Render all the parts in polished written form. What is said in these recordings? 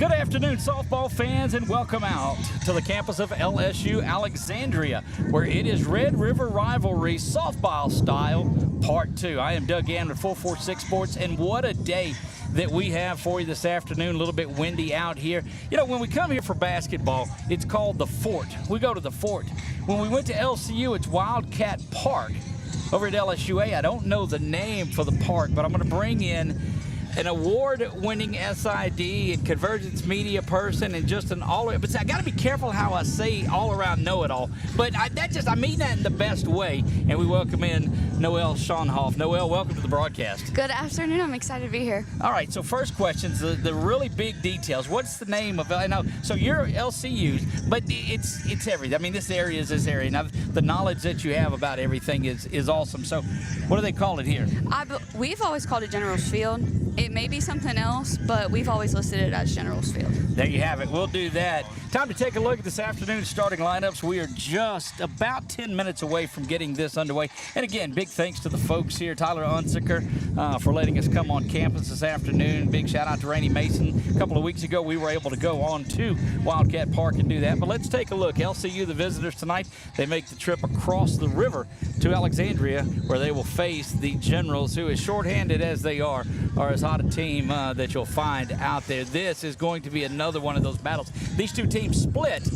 Good afternoon, softball fans, and welcome out to the campus of LSU Alexandria, where it is Red River Rivalry Softball Style Part 2. I am Doug Gann with 446 Sports, and what a day that we have for you this afternoon. A little bit windy out here. You know, when we come here for basketball, it's called the Fort. We go to the Fort. When we went to LCU, it's Wildcat Park. Over at LSUA, I don't know the name for the park, but I'm going to bring in an award-winning SID and convergence media person and just an all-around. But I got to be careful how I say all-around know-it-all. But I mean that in the best way. And we welcome in Noelle Schonhoff. Noelle, welcome to the broadcast. Good afternoon. I'm excited to be here. All right. So first questions, the really big details. What's the name of? I know. So you're LCU, but it's everything. I mean, this area is this area. Now the knowledge that you have about everything is awesome. So what do they call it here? We've always called it General's Field. It may be something else, but we've always listed it as General's Field. There you have it. We'll do that. Time to take a look at this afternoon's starting lineups. We are just about 10 minutes away from getting this underway. And again, big thanks to the folks here, Tyler Unzicker, for letting us come on campus this afternoon. Big shout out to Rainey Mason. A couple of weeks ago, we were able to go on to Wildcat Park and do that. But let's take a look. LCU, the visitors tonight, they make the trip across the river to Alexandria, where they will face the Generals, who, as shorthanded as they are as hot a team that you'll find out there. This is going to be another one of those battles. These two teams split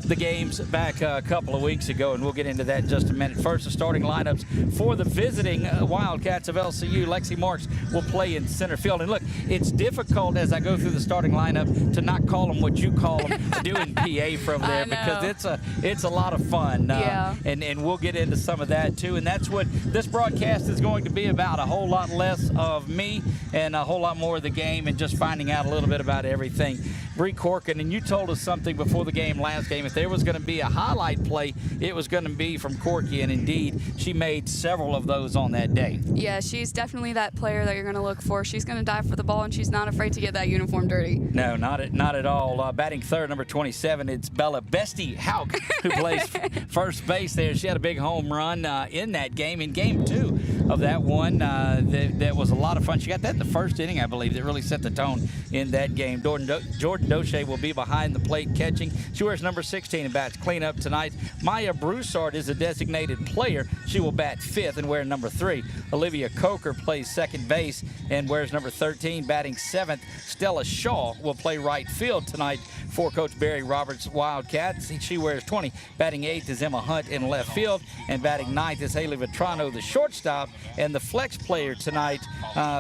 the games back a couple of weeks ago, and we'll get into that in just a minute. First, the starting lineups for the visiting Wildcats of LCU. Lexi Marks will play in center field. And look, it's difficult as I go through the starting lineup to not call them what you call them doing PA from there, because it's a lot of fun. Yeah. And we'll get into some of that too. And that's what this broadcast is going to be about, a whole lot less of me and a whole lot more of the game and just finding out a little bit about everything. Bree Corkin, and you told us something before the game, last game. If there was going to be a highlight play, it was going to be from Corky, and indeed, she made several of those on that day. Yeah, she's definitely that player that you're going to look for. She's going to dive for the ball, and she's not afraid to get that uniform dirty. No, not at all. Batting third, number 27, it's Bella Bestie Hauk, who plays first base there. She had a big home run in that game, in game 2 of that one. That was a lot of fun. She got that in the first inning, I believe, that really set the tone in that game. Jordan Doche will be behind the plate catching. She wears number 16 and bats cleanup tonight. Maya Broussard is a designated player. She will bat 5th and wear number 3. Olivia Coker plays second base and wears number 13, batting 7th. Stella Shaw will play right field tonight for Coach Barry Roberts' Wildcats. She wears 20. Batting 8th is Emma Hunt in left field, and batting 9th is Haley Vetrano, the shortstop, and the flex player tonight,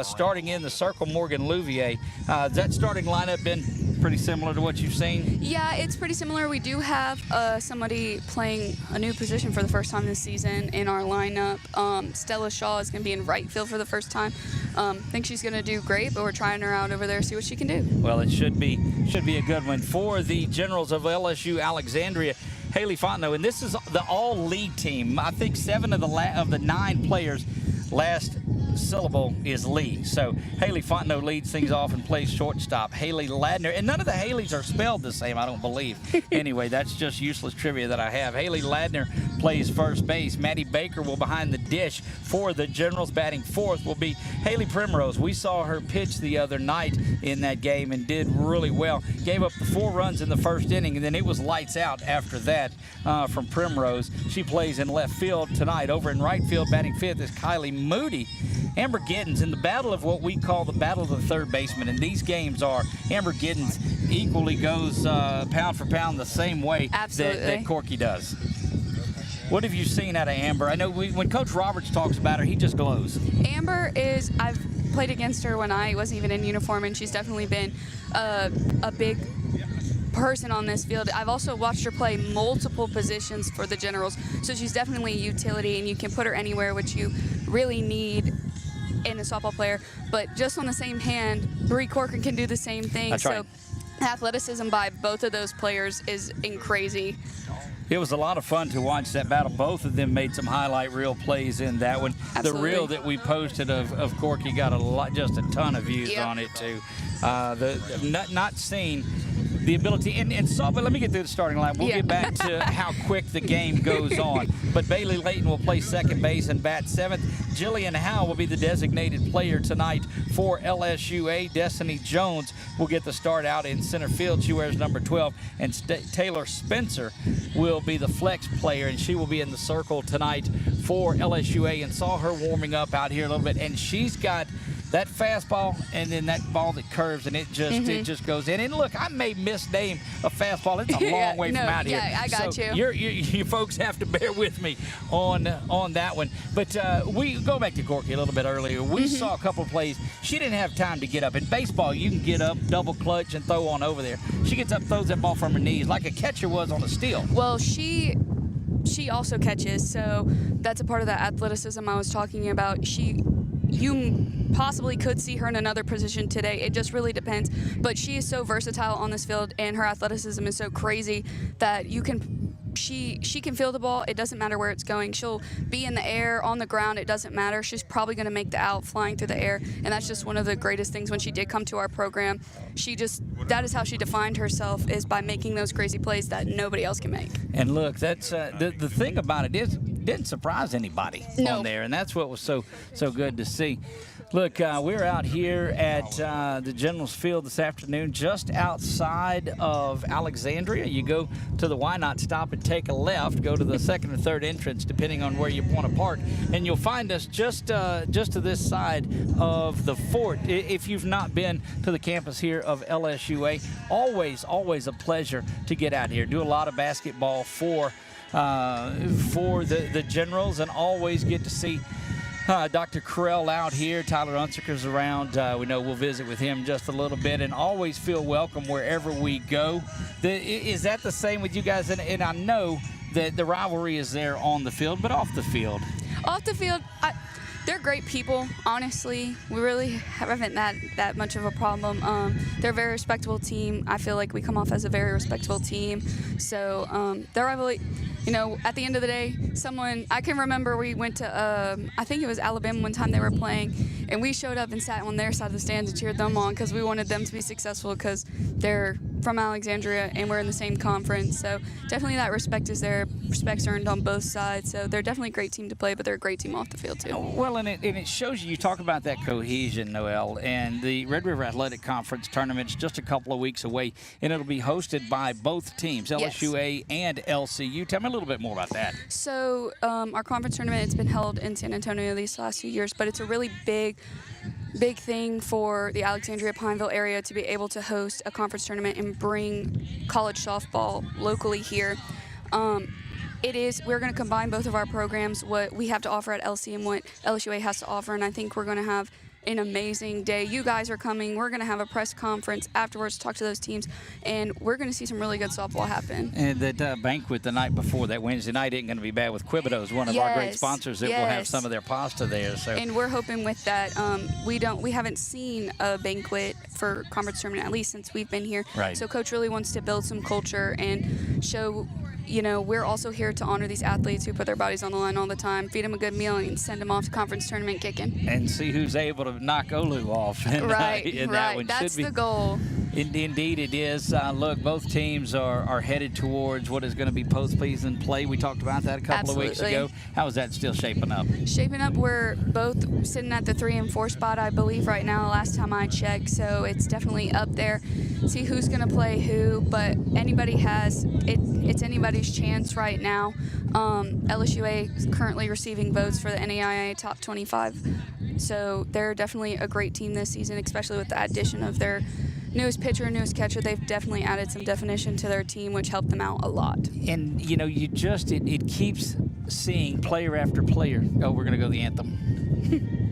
starting in the circle, Morgan Louvier. Has that starting lineup been pretty similar to what you've seen? Yeah, it's pretty similar. We do have somebody playing a new position for the first time this season in our lineup. Stella Shaw is going to be in right field for the first time. Think she's going to do great, but we're trying her out over there, see what she can do. Well, it should be a good one for the Generals of LSU Alexandria. Haley Fontenot, and this is the all-league team. I think 7 of the 9 players, last syllable is Lee. So Haley Fontenot leads things off and plays shortstop. Haley Ladner, and none of the Haleys are spelled the same, I don't believe. Anyway, that's just useless trivia that I have. Haley Ladner plays first base. Maddie Baker will behind the dish for the Generals. Batting 4th will be Haley Primrose. We saw her pitch the other night in that game and did really well. Gave up the 4 runs in the first inning, and then it was lights out after that from Primrose. She plays in left field tonight. Over in right field, batting 5th is Kylie Moody. Amber Giddens in the battle of what we call the battle of the third baseman, and these games are Amber Giddens equally goes pound for pound the same way that Corky does. What have you seen out of Amber? I know when Coach Roberts talks about her, he just glows. Amber is, I've played against her when I wasn't even in uniform, and she's definitely been a big person on this field. I've also watched her play multiple positions for the Generals, so she's definitely a utility, and you can put her anywhere, which you really need in a softball player. But just on the same hand, Bree Corkin can do the same thing. That's right. So athleticism by both of those players is crazy. It was a lot of fun to watch that battle. Both of them made some highlight reel plays in that one. Absolutely. The reel that we posted of Corky got just a ton of views on it too. Not seen the ability, and so, but let me get through the starting line. We'll get back to how quick the game goes on. But Bailey Layton will play second base and bat 7th. Jillian Howe will be the designated player tonight for LSUA. Destiny Jones will get the start out in center field. She wears number 12. And Taylor Spencer will be the flex player, and she will be in the circle tonight for LSUA. And saw her warming up out here a little bit, and she's got that fastball and then that ball that curves, and it just goes in. And look, I may misname a fastball. It's a long way from out here. Yeah, I got so you. You folks have to bear with me on that one. But we go back to Corky a little bit earlier. We saw a couple of plays. She didn't have time to get up. In baseball, you can get up, double clutch, and throw on over there. She gets up, throws that ball from her knees like a catcher was on a steal. Well, she also catches, so that's a part of that athleticism I was talking about. You possibly could see her in another position today. It just really depends. But she is so versatile on this field, and her athleticism is so crazy that she can feel the ball. It doesn't matter where it's going. She'll be in the air, on the ground. It doesn't matter. She's probably going to make the out flying through the air, and that's just one of the greatest things when she did come to our program. That is how she defined herself, is by making those crazy plays that nobody else can make. And look, that's the thing about it is it didn't surprise anybody on there, and that's what was so good to see. Look, we're out here at the Generals Field this afternoon, just outside of Alexandria. You go to the Why Not stop and take a left, go to the second or third entrance, depending on where you want to park, and you'll find us just to this side of the fort. If you've not been to the campus here of LSUA, always a pleasure to get out here. Do a lot of basketball for the Generals, and always get to see Dr. Carell out here. Tyler Unsiker's around. We know we'll visit with him just a little bit, and always feel welcome wherever we go. Is that the same with you guys? And I know that the rivalry is there on the field, but off the field? Off the field, they're great people, honestly. We really haven't that much of a problem. They're a very respectable team. I feel like we come off as a very respectable team. So their rivalry, at the end of the day, I can remember we went to, I think it was Alabama one time they were playing, and we showed up and sat on their side of the stands and cheered them on because we wanted them to be successful because they're from Alexandria and we're in the same conference. So definitely that respect is there. Respect's earned on both sides. So they're definitely a great team to play, but they're a great team off the field too. Well, and it shows you talk about that cohesion, Noelle, and the Red River Athletic Conference tournament's just a couple of weeks away, and it'll be hosted by both teams, LSUA and LCU. Tell me a little bit more about that. So our conference tournament, it's been held in San Antonio these last few years, but it's a really big thing for the Alexandria-Pineville area to be able to host a conference tournament and bring college softball locally here. We're going to combine both of our programs, what we have to offer at LC and what LSUA has to offer, and I think we're going to have an amazing day. You guys are coming. We're going to have a press conference afterwards to talk to those teams, and we're going to see some really good softball happen. And that banquet the night before, that Wednesday night, ain't going to be bad with Quibido's, one of our great sponsors that will have some of their pasta there. So. And we're hoping with that, we haven't seen a banquet for conference tournament, at least since we've been here. Right. So Coach really wants to build some culture and show, we're also here to honor these athletes who put their bodies on the line all the time, feed them a good meal, and send them off to conference tournament kicking. And see who's able to knock Olu off. Right. That one. That's the goal. Indeed it is. Look, both teams are headed towards what is going to be postseason play. We talked about that a couple of weeks ago. How is that still shaping up? Shaping up, we're both sitting at the 3 and 4 spot, I believe, right now, last time I checked. So it's definitely up there. See who's going to play who, but it's anybody's chance right now. LSUA is currently receiving votes for the NAIA Top 25. So they're definitely a great team this season, especially with the addition of their newest pitcher, newest catcher. They've definitely added some definition to their team, which helped them out a lot. And, it keeps seeing player after player. Oh, we're going to go the anthem.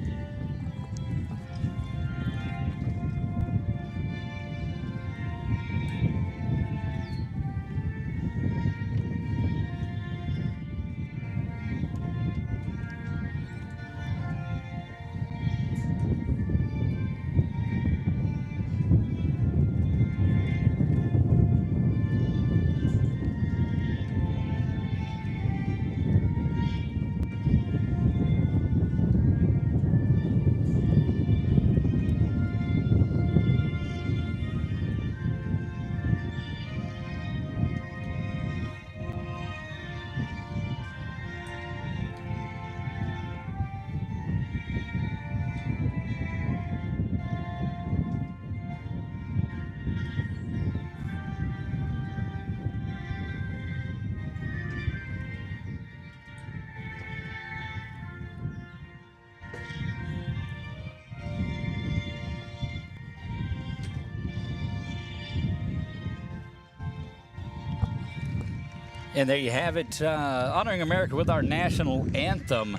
And there you have it, honoring America with our national anthem.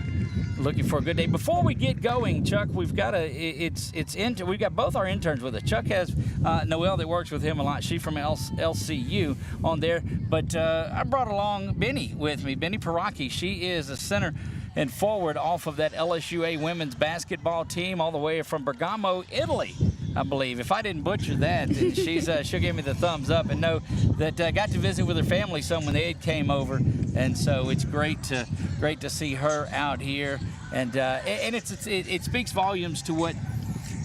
Looking for a good day. Before we get going, Chuck, we've got we've got both our interns with us. Chuck has Noelle that works with him a lot. She's from LCU on there. But I brought along Benny with me, Benny Paraki. She is a center and forward off of that LSUA women's basketball team all the way from Bergamo, Italy, I believe. If I didn't butcher that, she'll give me the thumbs up, and know that got to visit with her family some when they came over, and so it's great to see her out here, and it speaks volumes to what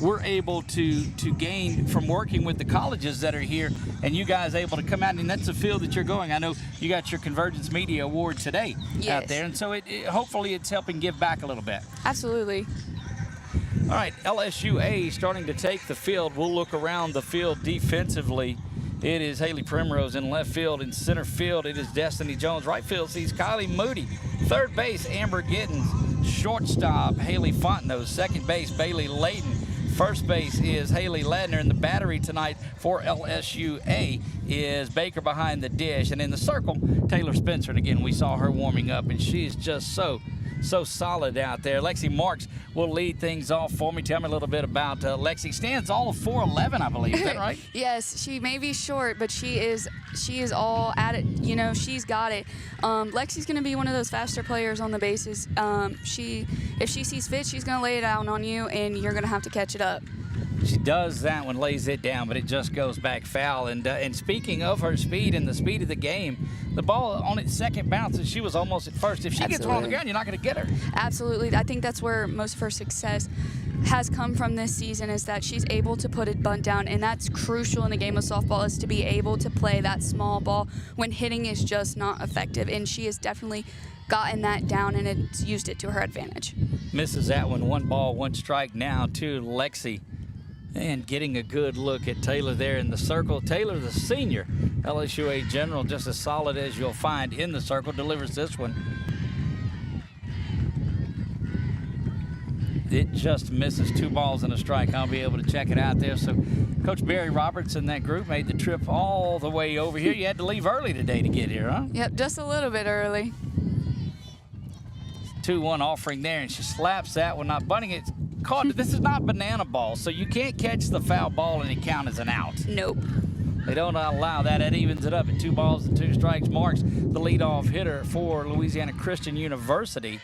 we're able to gain from working with the colleges that are here, and you guys able to come out, and that's the field that you're going. I know you got your Convergence Media Award today out there, and so hopefully it's helping give back a little bit. Absolutely. All right, LSUA starting to take the field. We'll look around the field defensively. It is Haley Primrose in left field. In center field, it is Destiny Jones. Right field sees Kylie Moody. Third base, Amber Gittens. Shortstop, Haley Fontenot. Second base, Bailey Layton. First base is Haley Ladner, and the battery tonight for LSUA is Baker behind the dish. And in the circle, Taylor Spencer. And again, we saw her warming up, and she's just so solid out there. Lexi Marks will lead things off for me. Tell me a little bit about Lexi. Stands all of 4'11", I believe. Is that right? Yes, she may be short, but she is all at it. You know, she's got it. Lexi's going to be one of those faster players on the bases. If she sees fit, she's going to lay it down on you, and you're going to have to catch it up. She does that one, lays it down, but it just goes back foul. And speaking of her speed and the speed of the game, the ball on its second bounce, and she was almost at first. If she gets her on the ground, you're not going to get her. Absolutely. I think that's where most of her success has come from this season, is that she's able to put a bunt down, and that's crucial in the game of softball, is to be able to play that small ball when hitting is just not effective, and she has definitely gotten that down, and it's used it to her advantage. Misses that one. 1 ball, 1 strike now to Lexi. And getting a good look at Taylor there in the circle. Taylor, the senior LSUA general, just as solid as you'll find in the circle, delivers this one. It just misses. 2 balls and a strike. I'll be able to check it out there. So Coach Barry Roberts and that group made the trip all the way over here. You had to leave early today to get here, huh? Yep, just a little bit early. 2-1 offering there, and she slaps that one, not bunting it. Caught. This is not banana ball, so you can't catch the foul ball and it count as an out. Nope. They don't allow that. That evens it up at 2 balls and 2 strikes. Marks the leadoff hitter for Louisiana Christian University.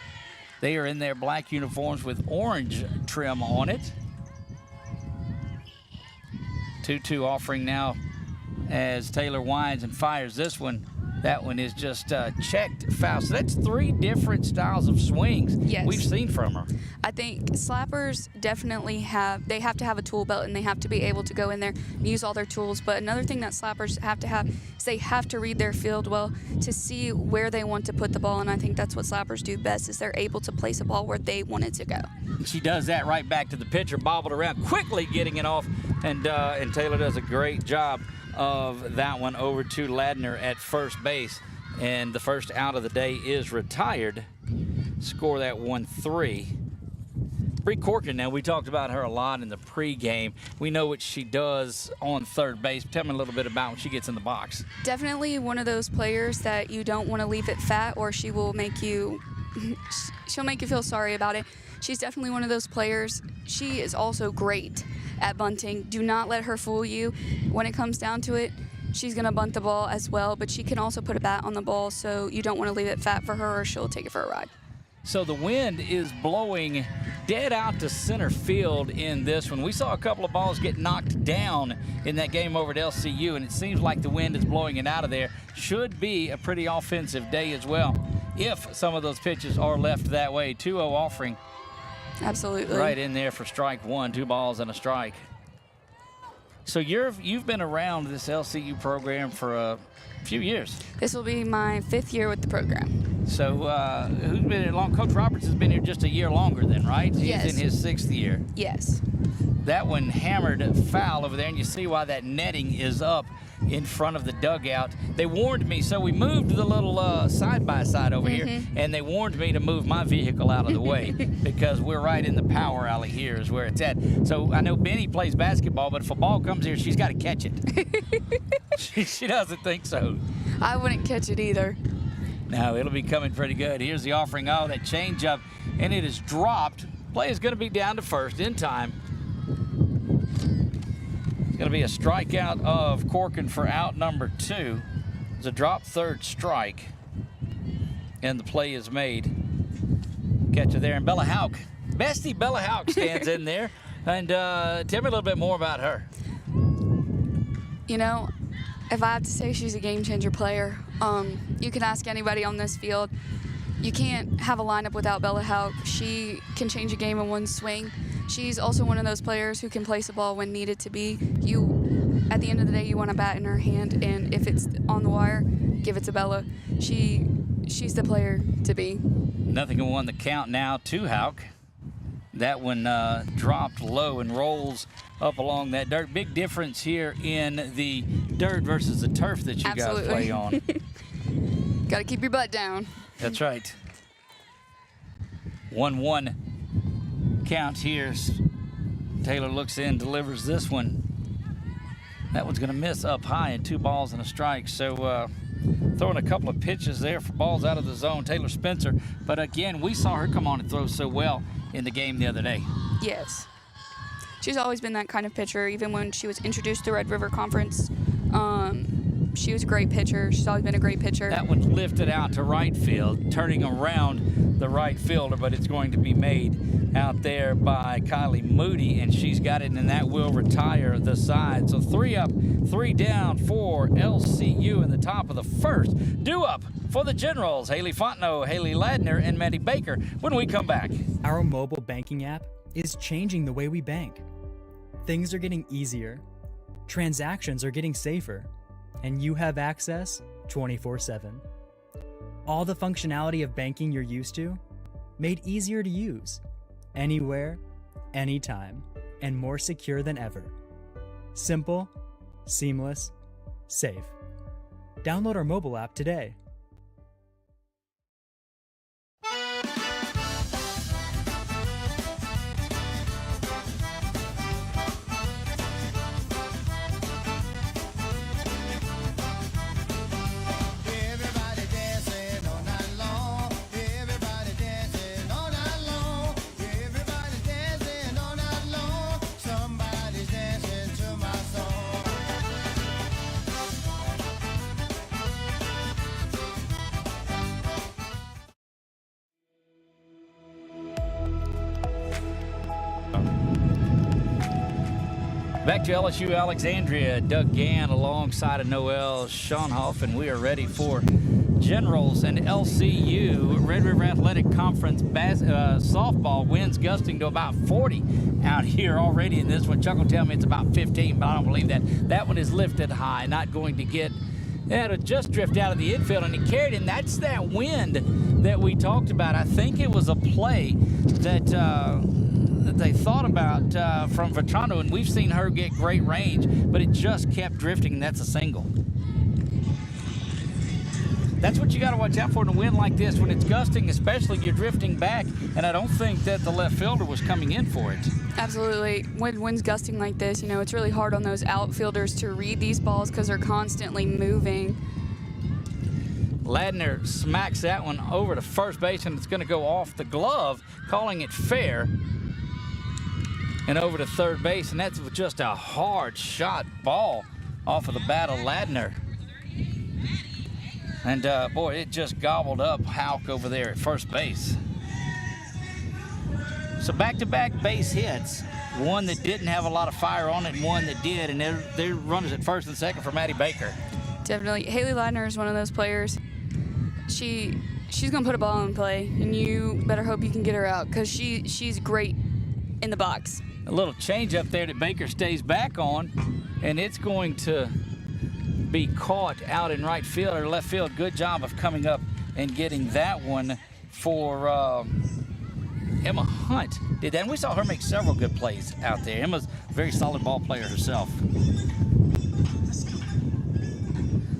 They are in their black uniforms with orange trim on it. 2-2 offering now as Taylor winds and fires this one. That one is just checked foul. So that's 3 different styles of swings we've seen from her. I think slappers definitely have to have a tool belt, and they have to be able to go in there and use all their tools. But another thing that slappers have to have is they have to read their field well to see where they want to put the ball. And I think that's what slappers do best, is they're able to place a ball where they want it to go. She does that right back to the pitcher, bobbled around, quickly getting it off. And Taylor does a great job of that one over to Ladner at first base. And the first out of the day is retired. Score that 1-3. Bree Corkin, now we talked about her a lot in the pregame. We know what she does on third base. Tell me a little bit about when she gets in the box. Definitely one of those players that you don't want to leave it fat, or she will make you, she'll make you feel sorry about it. She's definitely one of those players. She is also great at bunting. Do not let her fool you. When it comes down to it, she's going to bunt the ball as well, but she can also put a bat on the ball, so you don't want to leave it fat for her, or she'll take it for a ride. So the wind is blowing dead out to center field in this one. We saw a couple of balls get knocked down in that game over at LCU, and it seems like the wind is blowing it out of there. Should be a pretty offensive day as well, if some of those pitches are left that way. 2-0 offering. Absolutely. Right in there for strike 1, 2 balls and a strike. So you've been around this LCU program for a few years. This will be my 5th year with the program. So who's been here long? Coach Roberts has been here just a year longer then, right? Yes. He's in his 6th year. Yes. That one hammered foul over there, and you see why that netting is up in front of the dugout. They warned me, so we moved the little side-by-side over here, and they warned me to move my vehicle out of the way because we're right in the power alley here is where it's at. So I know Benny plays basketball, but if a ball comes here, she's got to catch it. She doesn't think so. I wouldn't catch it either. No, it'll be coming pretty good. Here's the offering. Oh, that changeup, and it is dropped. Play is going to be down to first in time. It's going to be a strikeout of Corcoran for out number 2. It's a drop third strike, and the play is made. Catcher there, and Bella Hauk. Bestie Bella Hauk stands in there. And tell me a little bit more about her. You know, if I have to say, she's a game-changer player. You can ask anybody on this field. You can't have a lineup without Bella Hauk. She can change a game in one swing. She's also one of those players who can place a ball when needed to be. At the end of the day, you want a bat in her hand, and if it's on the wire, give it to Bella. She's the player to be. 0-1 the count now to Hauk. That one dropped low and rolls up along that dirt. Big difference here in the dirt versus the turf that you guys play on. Got to keep your butt down. That's right. 1-1 count here. Taylor looks in, delivers this one. That one's going to miss up high, and 2 balls and a strike. So throwing a couple of pitches there for balls out of the zone, Taylor Spencer. But again, we saw her come on and throw so well in the game the other day. Yes. She's always been that kind of pitcher, even when she was introduced to Red River Conference. She was a great pitcher. She's always been a great pitcher. That one's lifted out to right field, turning around the right fielder, but it's going to be made out there by Kylie Moody, and she's got it, and that will retire the side. So 3 up, 3 down for LCU in the top of the first. Due up for the Generals, Haley Fontenot, Haley Ladner, and Maddie Baker when we come back. Our mobile banking app is changing the way we bank. Things are getting easier, transactions are getting safer, and you have access 24/7. All the functionality of banking you're used to, made easier to use, anywhere, anytime, and more secure than ever. Simple, seamless, safe. Download our mobile app today. Back to LSU Alexandria, Doug Gann alongside of Noel Schonhoff, and we are ready for Generals and LCU. Red River Athletic Conference softball winds gusting to about 40 out here already in this one. Chuck will tell me it's about 15, but I don't believe that. That one is lifted high, not going to get, it'll just drift out of the infield, and it carried, and that's that wind that we talked about. I think it was a play that they thought about from Vetrano, and we've seen her get great range, but it just kept drifting, and that's a single. That's what you got to watch out for in a wind like this. When it's gusting, especially, you're drifting back, and I don't think that the left fielder was coming in for it. Absolutely. When wind's gusting like this, you know, it's really hard on those outfielders to read these balls because they're constantly moving. Ladner smacks that one over to first base, and it's going to go off the glove, calling it fair. And over to third base, and that's just a hard shot ball off of the bat of Ladner. And boy, it just gobbled up Hauk over there at first base. So back-to-back base hits, one that didn't have a lot of fire on it and one that did, and their runners at first and second for Maddie Baker. Definitely. Haley Ladner is one of those players. She's going to put a ball in play, and you better hope you can get her out because she's great in the box. A little change up there that Baker stays back on, and it's going to be caught out in right field or left field. Good job of coming up and getting that one for Emma Hunt. Did that, and we saw her make several good plays out there. Emma's a very solid ball player herself.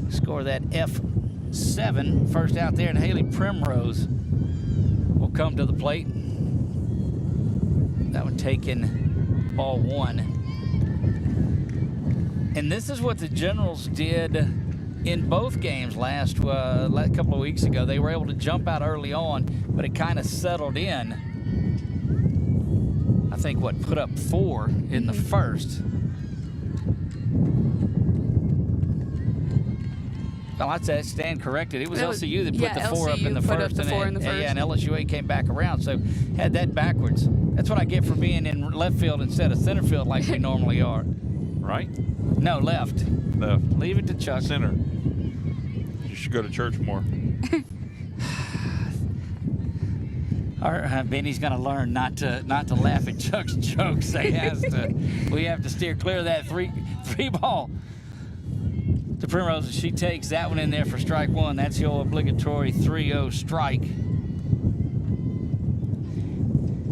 Score that F7 first out there, and Haley Primrose will come to the plate. That one taken. Ball 1. And this is what the Generals did in both games last couple of weeks ago, they were able to jump out early on, but it kind of settled in. I think put up 4 in the first. Well, I'd stand corrected. It was LSU that put the 4 up in the first, and LSUA came back around, so had that backwards. That's what I get for being in left field instead of center field like we normally are. Right? No, left. Left. Leave it to Chuck. Center. You should go to church more. Benny's going to learn not to laugh at Chuck's jokes. We have to steer clear of that three ball. To Primrose, she takes that one in there for strike 1. That's the old obligatory 3-0 strike.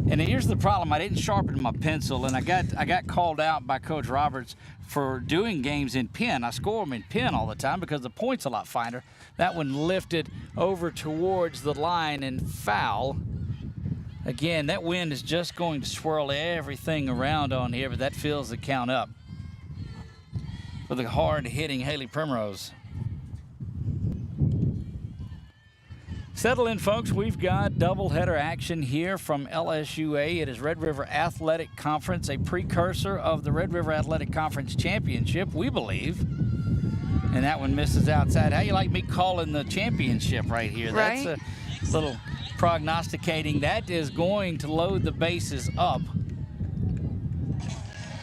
And here's the problem. I didn't sharpen my pencil, and I got called out by Coach Roberts for doing games in pin. I score them in pin all the time because the point's a lot finer. That one lifted over towards the line and foul. Again, that wind is just going to swirl everything around on here, but that fills the count up for the hard-hitting Haley Primrose. Settle in, folks. We've got doubleheader action here from LSUA. It is Red River Athletic Conference, a precursor of the Red River Athletic Conference Championship, we believe. And that one misses outside. How you like me calling the championship right here? Right. That's a little prognosticating. That is going to load the bases up.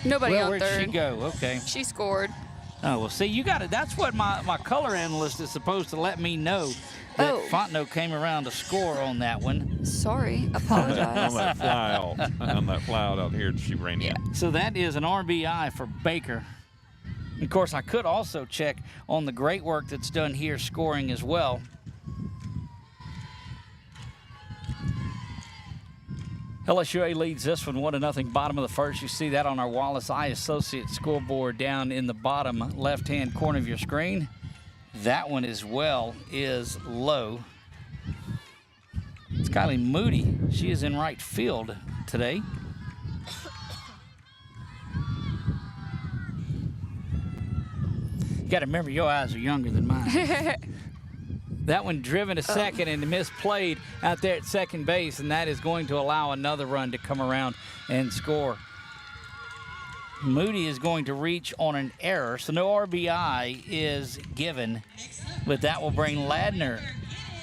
Nobody on where'd third. she go? Okay. She scored. Oh, well, see, you got it. That's what my color analyst is supposed to let me know, that Fontenot came around to score on that one. Sorry. Apologize. on that fly out here, she ran in. So that is an RBI for Baker. Of course, I could also check on the great work that's done here scoring as well. LSUA leads this one 1-0, bottom of the first. You see that on our Wallace Eye Associates scoreboard down in the bottom left-hand corner of your screen. That one as well is low. It's Kylie Moody. She is in right field today. You got to remember, your eyes are younger than mine. That one driven to second and misplayed out there at second base, and that is going to allow another run to come around and score. Moody is going to reach on an error, so no RBI is given, but that will bring Ladner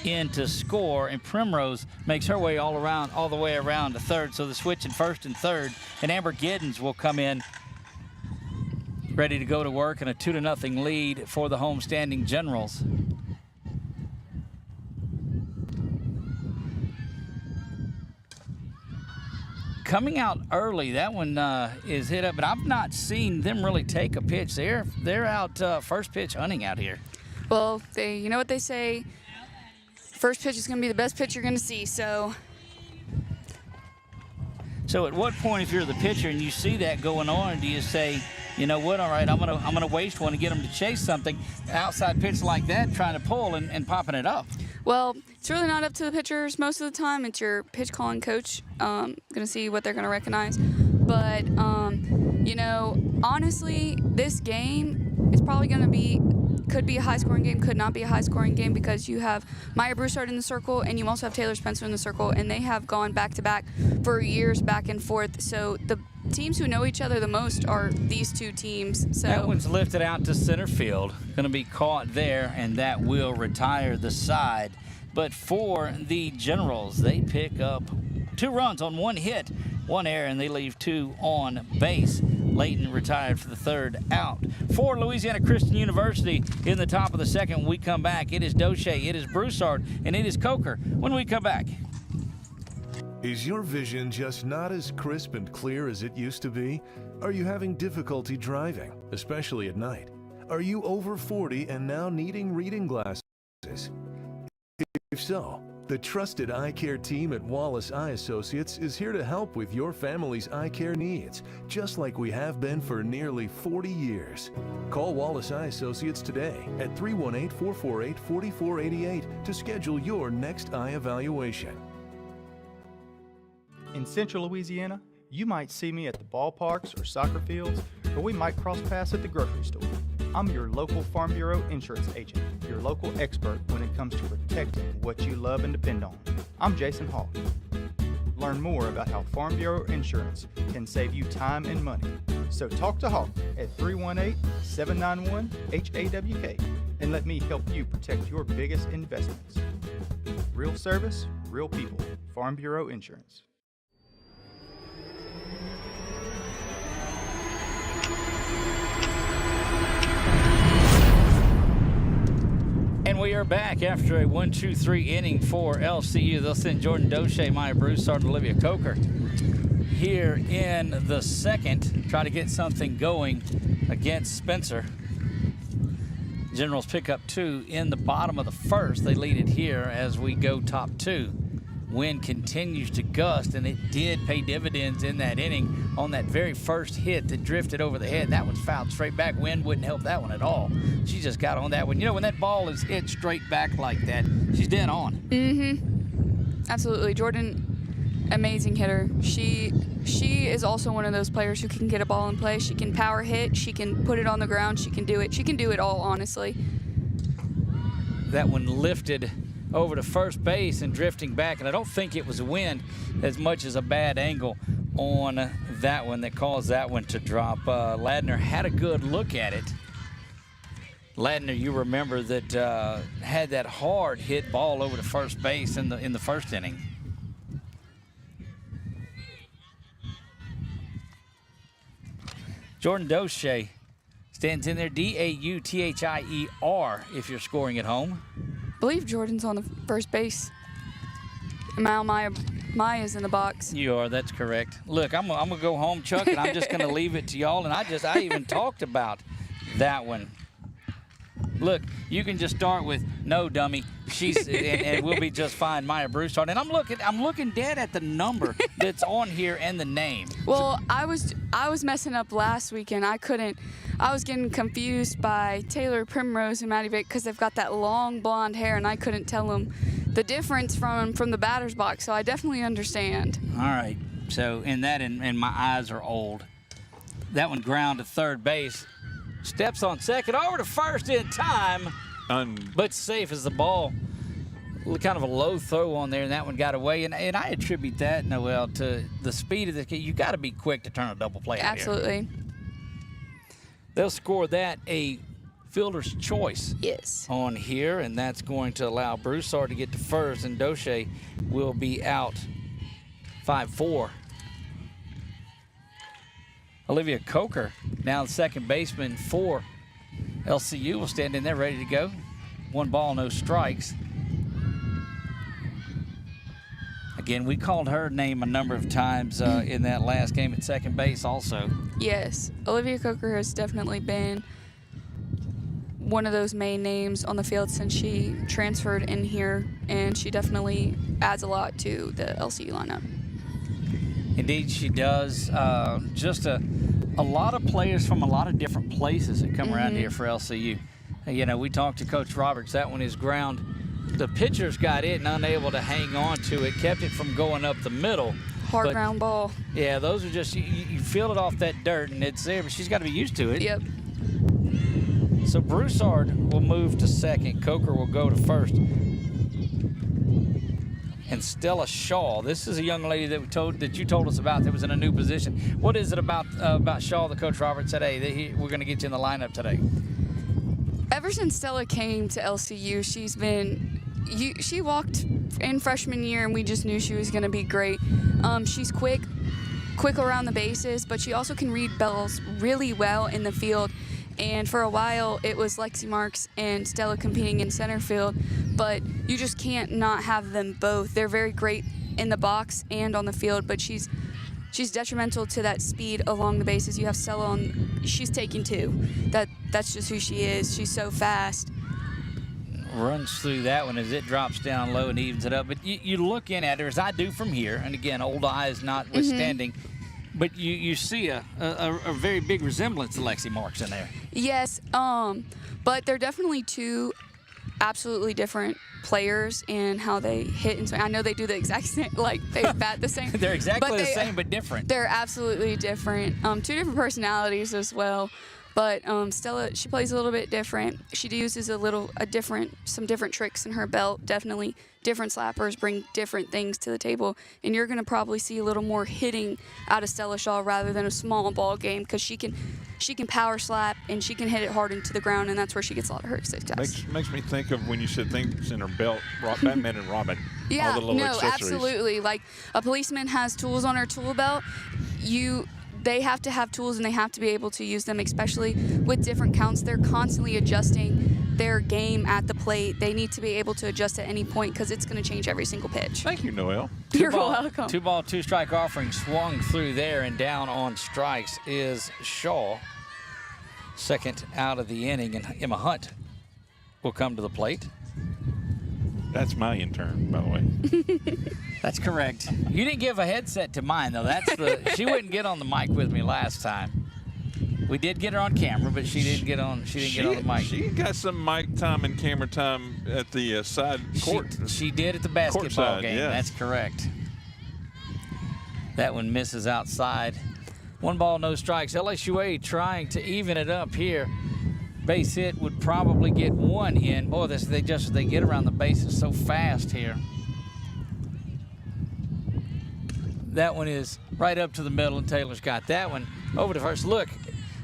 in to score, and Primrose makes her way all the way around to third. So the switch in first and third, and Amber Giddens will come in ready to go to work, and a 2-0 lead for the homestanding Generals. Coming out early, that one is hit up, but I've not seen them really take a pitch. They're out first pitch hunting out here. Well, you know what they say, first pitch is going to be the best pitch you're going to see, so. So at what point, if you're the pitcher and you see that going on, do you say, you know what, all right, I'm gonna waste one and get them to chase something, outside pitch like that, trying to pull and popping it up? Well, it's really not up to the pitchers most of the time. It's your pitch calling coach going to see what they're going to recognize. But, you know, honestly, this game is probably going to could be a high-scoring game, could not be a high-scoring game, because you have Maya Broussard in the circle and you also have Taylor Spencer in the circle, and they have gone back-to-back for years back and forth. So the teams who know each other the most are these two teams. So that one's lifted out to center field, going to be caught there, and that will retire the side. But for the Generals, they pick up 2 runs on 1 hit, 1 error, and they leave 2 on base. Layton retired for the 3rd out. For Louisiana Christian University in the top of the second, when we come back, it is Doche, it is Broussard, and it is Coker when we come back. Is your vision just not as crisp and clear as it used to be? Are you having difficulty driving, especially at night? Are you over 40 and now needing reading glasses? If so, the trusted eye care team at Wallace Eye Associates is here to help with your family's eye care needs, just like we have been for nearly 40 years. Call Wallace Eye Associates today at 318-448-4488 to schedule your next eye evaluation. In Central Louisiana, you might see me at the ballparks or soccer fields, or we might cross paths at the grocery store. I'm your local Farm Bureau insurance agent, your local expert when it comes to protecting what you love and depend on. I'm Jason Hawk. Learn more about how Farm Bureau insurance can save you time and money. So talk to Hawk at 318-791-HAWK and let me help you protect your biggest investments. Real service, real people. Farm Bureau Insurance. And we are back after a 1-2-3 inning for LCU. They'll send Jordan Doche, Maya Broussard, and Olivia Coker here in the second. Try to get something going against Spencer. Generals pick up 2 in the bottom of the first. They lead it here as we go top 2. Wind continues to gust, and it did pay dividends in that inning on that very first hit that drifted over the head. That one's fouled straight back. Wind wouldn't help that one at all. She just got on that one. You know, when that ball is hit straight back like that, she's dead on. Mm-hmm. Absolutely. Jordan, amazing hitter. She is also one of those players who can get a ball in play. She can power hit. She can put it on the ground. She can do it. She can do it all, honestly. That one lifted over to first base and drifting back, and I don't think it was a wind as much as a bad angle on that one that caused that one to drop. Ladner had a good look at it. Ladner, you remember that had that hard hit ball over to first base in the first inning. Jordan Doche stands in there, D-A-U-T-H-I-E-R if you're scoring at home. I believe Jordan's on the first base. Maya's in the box. You are, that's correct. Look, I'm gonna go home, Chuck, and I'm just gonna leave it to y'all. And I even talked about that one. Look, you can just start with no, dummy. She's and we'll be just fine. Maya Broussard. And I'm looking dead at the number that's on here and the name. Well, I was messing up last weekend. I was getting confused by Taylor Primrose and Maddie Vick because they've got that long blonde hair, and I couldn't tell them the difference from the batter's box. So I definitely understand. All right. So in that, and my eyes are old. That one ground to third base. Steps on second, over to first in time, but safe as the ball. Kind of a low throw on there, and that one got away. And I attribute that, Noel, to the speed of the kid. You got to be quick to turn a double play out Absolutely. Here. They'll score that a fielder's choice on here, and that's going to allow Broussard to get to first, and Doche will be out 5-4. Olivia Coker, now the second baseman for LCU, will stand in there ready to go. 1 ball, no strikes. Again, we called her name a number of times in that last game at second base also. Yes, Olivia Coker has definitely been one of those main names on the field since she transferred in here, and she definitely adds a lot to the LCU lineup. Indeed, she does. Just a lot of players from a lot of different places that come around here for LCU. You know, we talked to Coach Roberts. That one is ground. The pitchers got it and unable to hang on to it, kept it from going up the middle. Hard ground ball. Yeah, those are just, you feel it off that dirt, and it's there, but she's got to be used to it. Yep. So Broussard will move to second. Coker will go to first. And Stella Shaw, this is a young lady that you told us about that was in a new position. What is it about Shaw that Coach Roberts said, hey, we're going to get you in the lineup today? Ever since Stella came to LCU, she walked in freshman year, and we just knew she was going to be great. She's quick around the bases, but she also can read balls really well in the field. And for a while, it was Lexi Marks and Stella competing in center field, but you just can't not have them both. They're very great in the box and on the field, but she's detrimental to that speed along the bases. You have Stella on, she's taking 2. That's just who she is. She's so fast. Runs through that one as it drops down low and evens it up. But you look in at her, as I do from here, and again, old eyes notwithstanding, but you see a very big resemblance to Lexi Marks in there. Yes, but they're definitely 2 absolutely different players in how they hit and swing. I know they do the exact same, like they bat the same. They're exactly the same, but different. They're absolutely different. 2 different personalities as well. But Stella, she plays a little bit different. She uses some different tricks in her belt. Definitely different slappers bring different things to the table, and you're going to probably see a little more hitting out of Stella Shaw rather than a small ball game, because she can power slap and she can hit it hard into the ground, and that's where she gets a lot of her success. Makes me think of when you said things in her belt, Batman and Robin. Yeah, all the little accessories. Absolutely. Like a policeman has tools on her tool belt. They have to have tools, and they have to be able to use them, especially with different counts. They're constantly adjusting their game at the plate. They need to be able to adjust at any point, because it's going to change every single pitch. Thank you, Noelle. You're welcome. 2-ball, 2-strike offering swung through there, and down on strikes is Shaw. Second out of the inning, and Emma Hunt will come to the plate. That's my intern, by the way. That's correct. You didn't give a headset to mine, though. She wouldn't get on the mic with me last time. We did get her on camera, but she didn't get on the mic. She got some mic time and camera time at the side court. She did at the basketball game. Yeah. That's correct. That one misses outside. 1 ball, no strikes. LSUA trying to even it up here. Base hit would probably get 1 in. Boy, they get around the bases so fast here. That one is right up to the middle, and Taylor's got that one over to first. Look,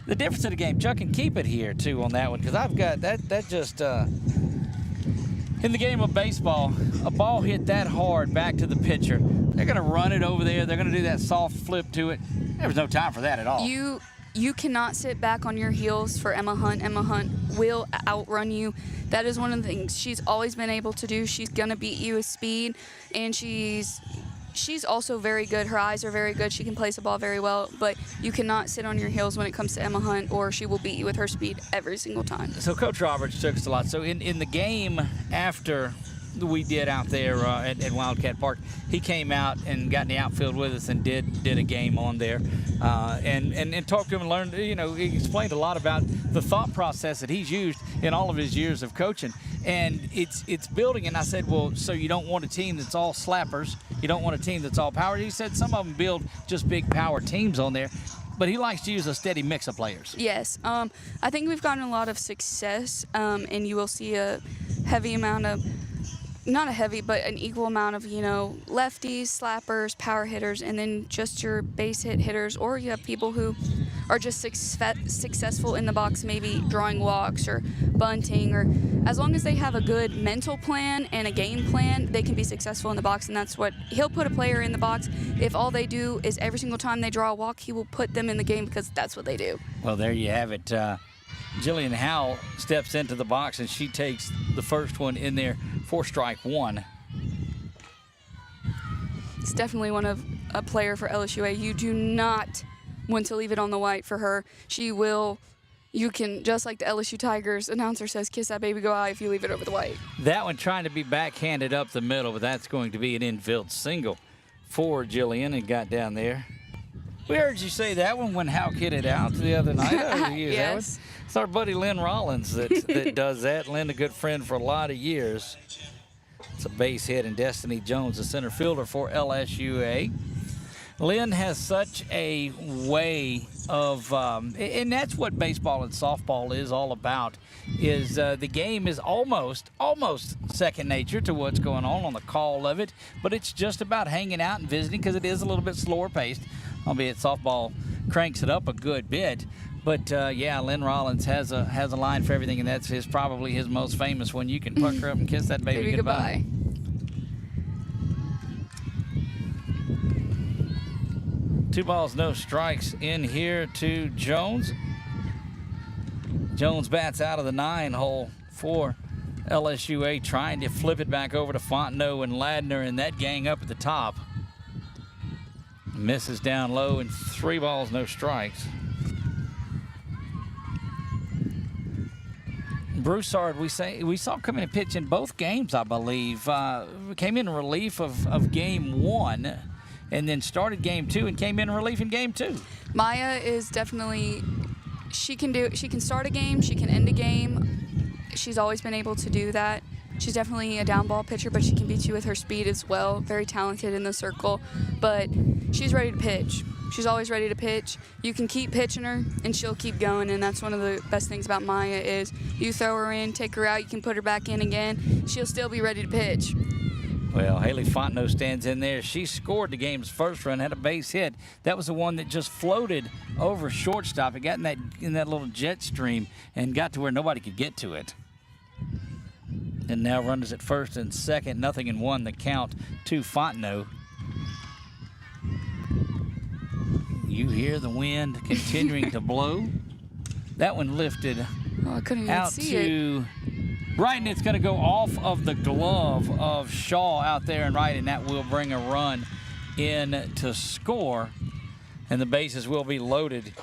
the difference in the game. Chuck can keep it here, too, on that one, because I've got that just in the game of baseball, a ball hit that hard back to the pitcher. They're going to run it over there. They're going to do that soft flip to it. There was no time for that at all. You cannot sit back on your heels for Emma Hunt. Emma Hunt will outrun you. That is one of the things she's always been able to do. She's going to beat you with speed, and she's also very good. Her eyes are very good. She can place a ball very well, but you cannot sit on your heels when it comes to Emma Hunt, or she will beat you with her speed every single time. So Coach Roberts took us a lot. So in the game after we did out there at Wildcat Park, he came out and got in the outfield with us and did a game on there, and talked to him and learned. He explained a lot about the thought process that he's used in all of his years of coaching, and it's building. And I said, well, so you don't want a team that's all slappers? You don't want a team that's all power? He said some of them build just big power teams on there, but he likes to use a steady mix of players. Yes, I think we've gotten a lot of success, and you will see a heavy amount of. Not a heavy, but an equal amount of, lefties, slappers, power hitters, and then just your base hit hitters, or you have people who are just successful in the box, maybe drawing walks or bunting, or as long as they have a good mental plan and a game plan, they can be successful in the box, and that's what he'll put a player in the box. If all they do is every single time they draw a walk, he will put them in the game, because that's what they do. Well, there you have it. Jillian Howell steps into the box, and she takes the first one in there for strike 1. It's definitely a player for LSUA. You do not want to leave it on the white for her. You can, just like the LSU Tigers announcer says, kiss that baby goodbye if you leave it over the white. That one trying to be backhanded up the middle, but that's going to be an infield single for Jillian, and got down there. We heard you say that one when Hal hit it out the other night. Yes. It's our buddy Lynn Rollins that does that. Lynn, a good friend for a lot of years. It's a base hit, and Destiny Jones, the center fielder for LSUA. Lynn has such a way of, and that's what baseball and softball is all about, is the game is almost second nature to what's going on the call of it, but it's just about hanging out and visiting, because it is a little bit slower paced, albeit softball cranks it up a good bit. But Lynn Rollins has a line for everything, and that's probably his most famous one. You can pucker up and kiss that baby goodbye. 2 balls, no strikes in here to Jones. Jones bats out of the 9-hole for LSUA, trying to flip it back over to Fontenot and Ladner and that gang up at the top. Misses down low, and 3 balls, no strikes. Broussard, we saw come in and pitch in both games, I believe. Came in relief of game 1, and then started game 2 and came in relief in game 2. Maya is definitely, she can start a game, she can end a game. She's always been able to do that. She's definitely a down ball pitcher, but she can beat you with her speed as well. Very talented in the circle, but she's ready to pitch. She's always ready to pitch. You can keep pitching her, and she'll keep going, and that's one of the best things about Maya is you throw her in, take her out, you can put her back in again. She'll still be ready to pitch. Well, Haley Fontenot stands in there. She scored the game's first run, had a base hit. That was the one that just floated over shortstop. It got in that little jet stream and got to where nobody could get to it. And now runners at first and second, 0-1 the count to Fontenot. You hear the wind continuing to blow. That one lifted I couldn't even out see to it. right, and it's going to go off of the glove of Shaw out there and right, and that will bring a run in to score, and the bases will be loaded.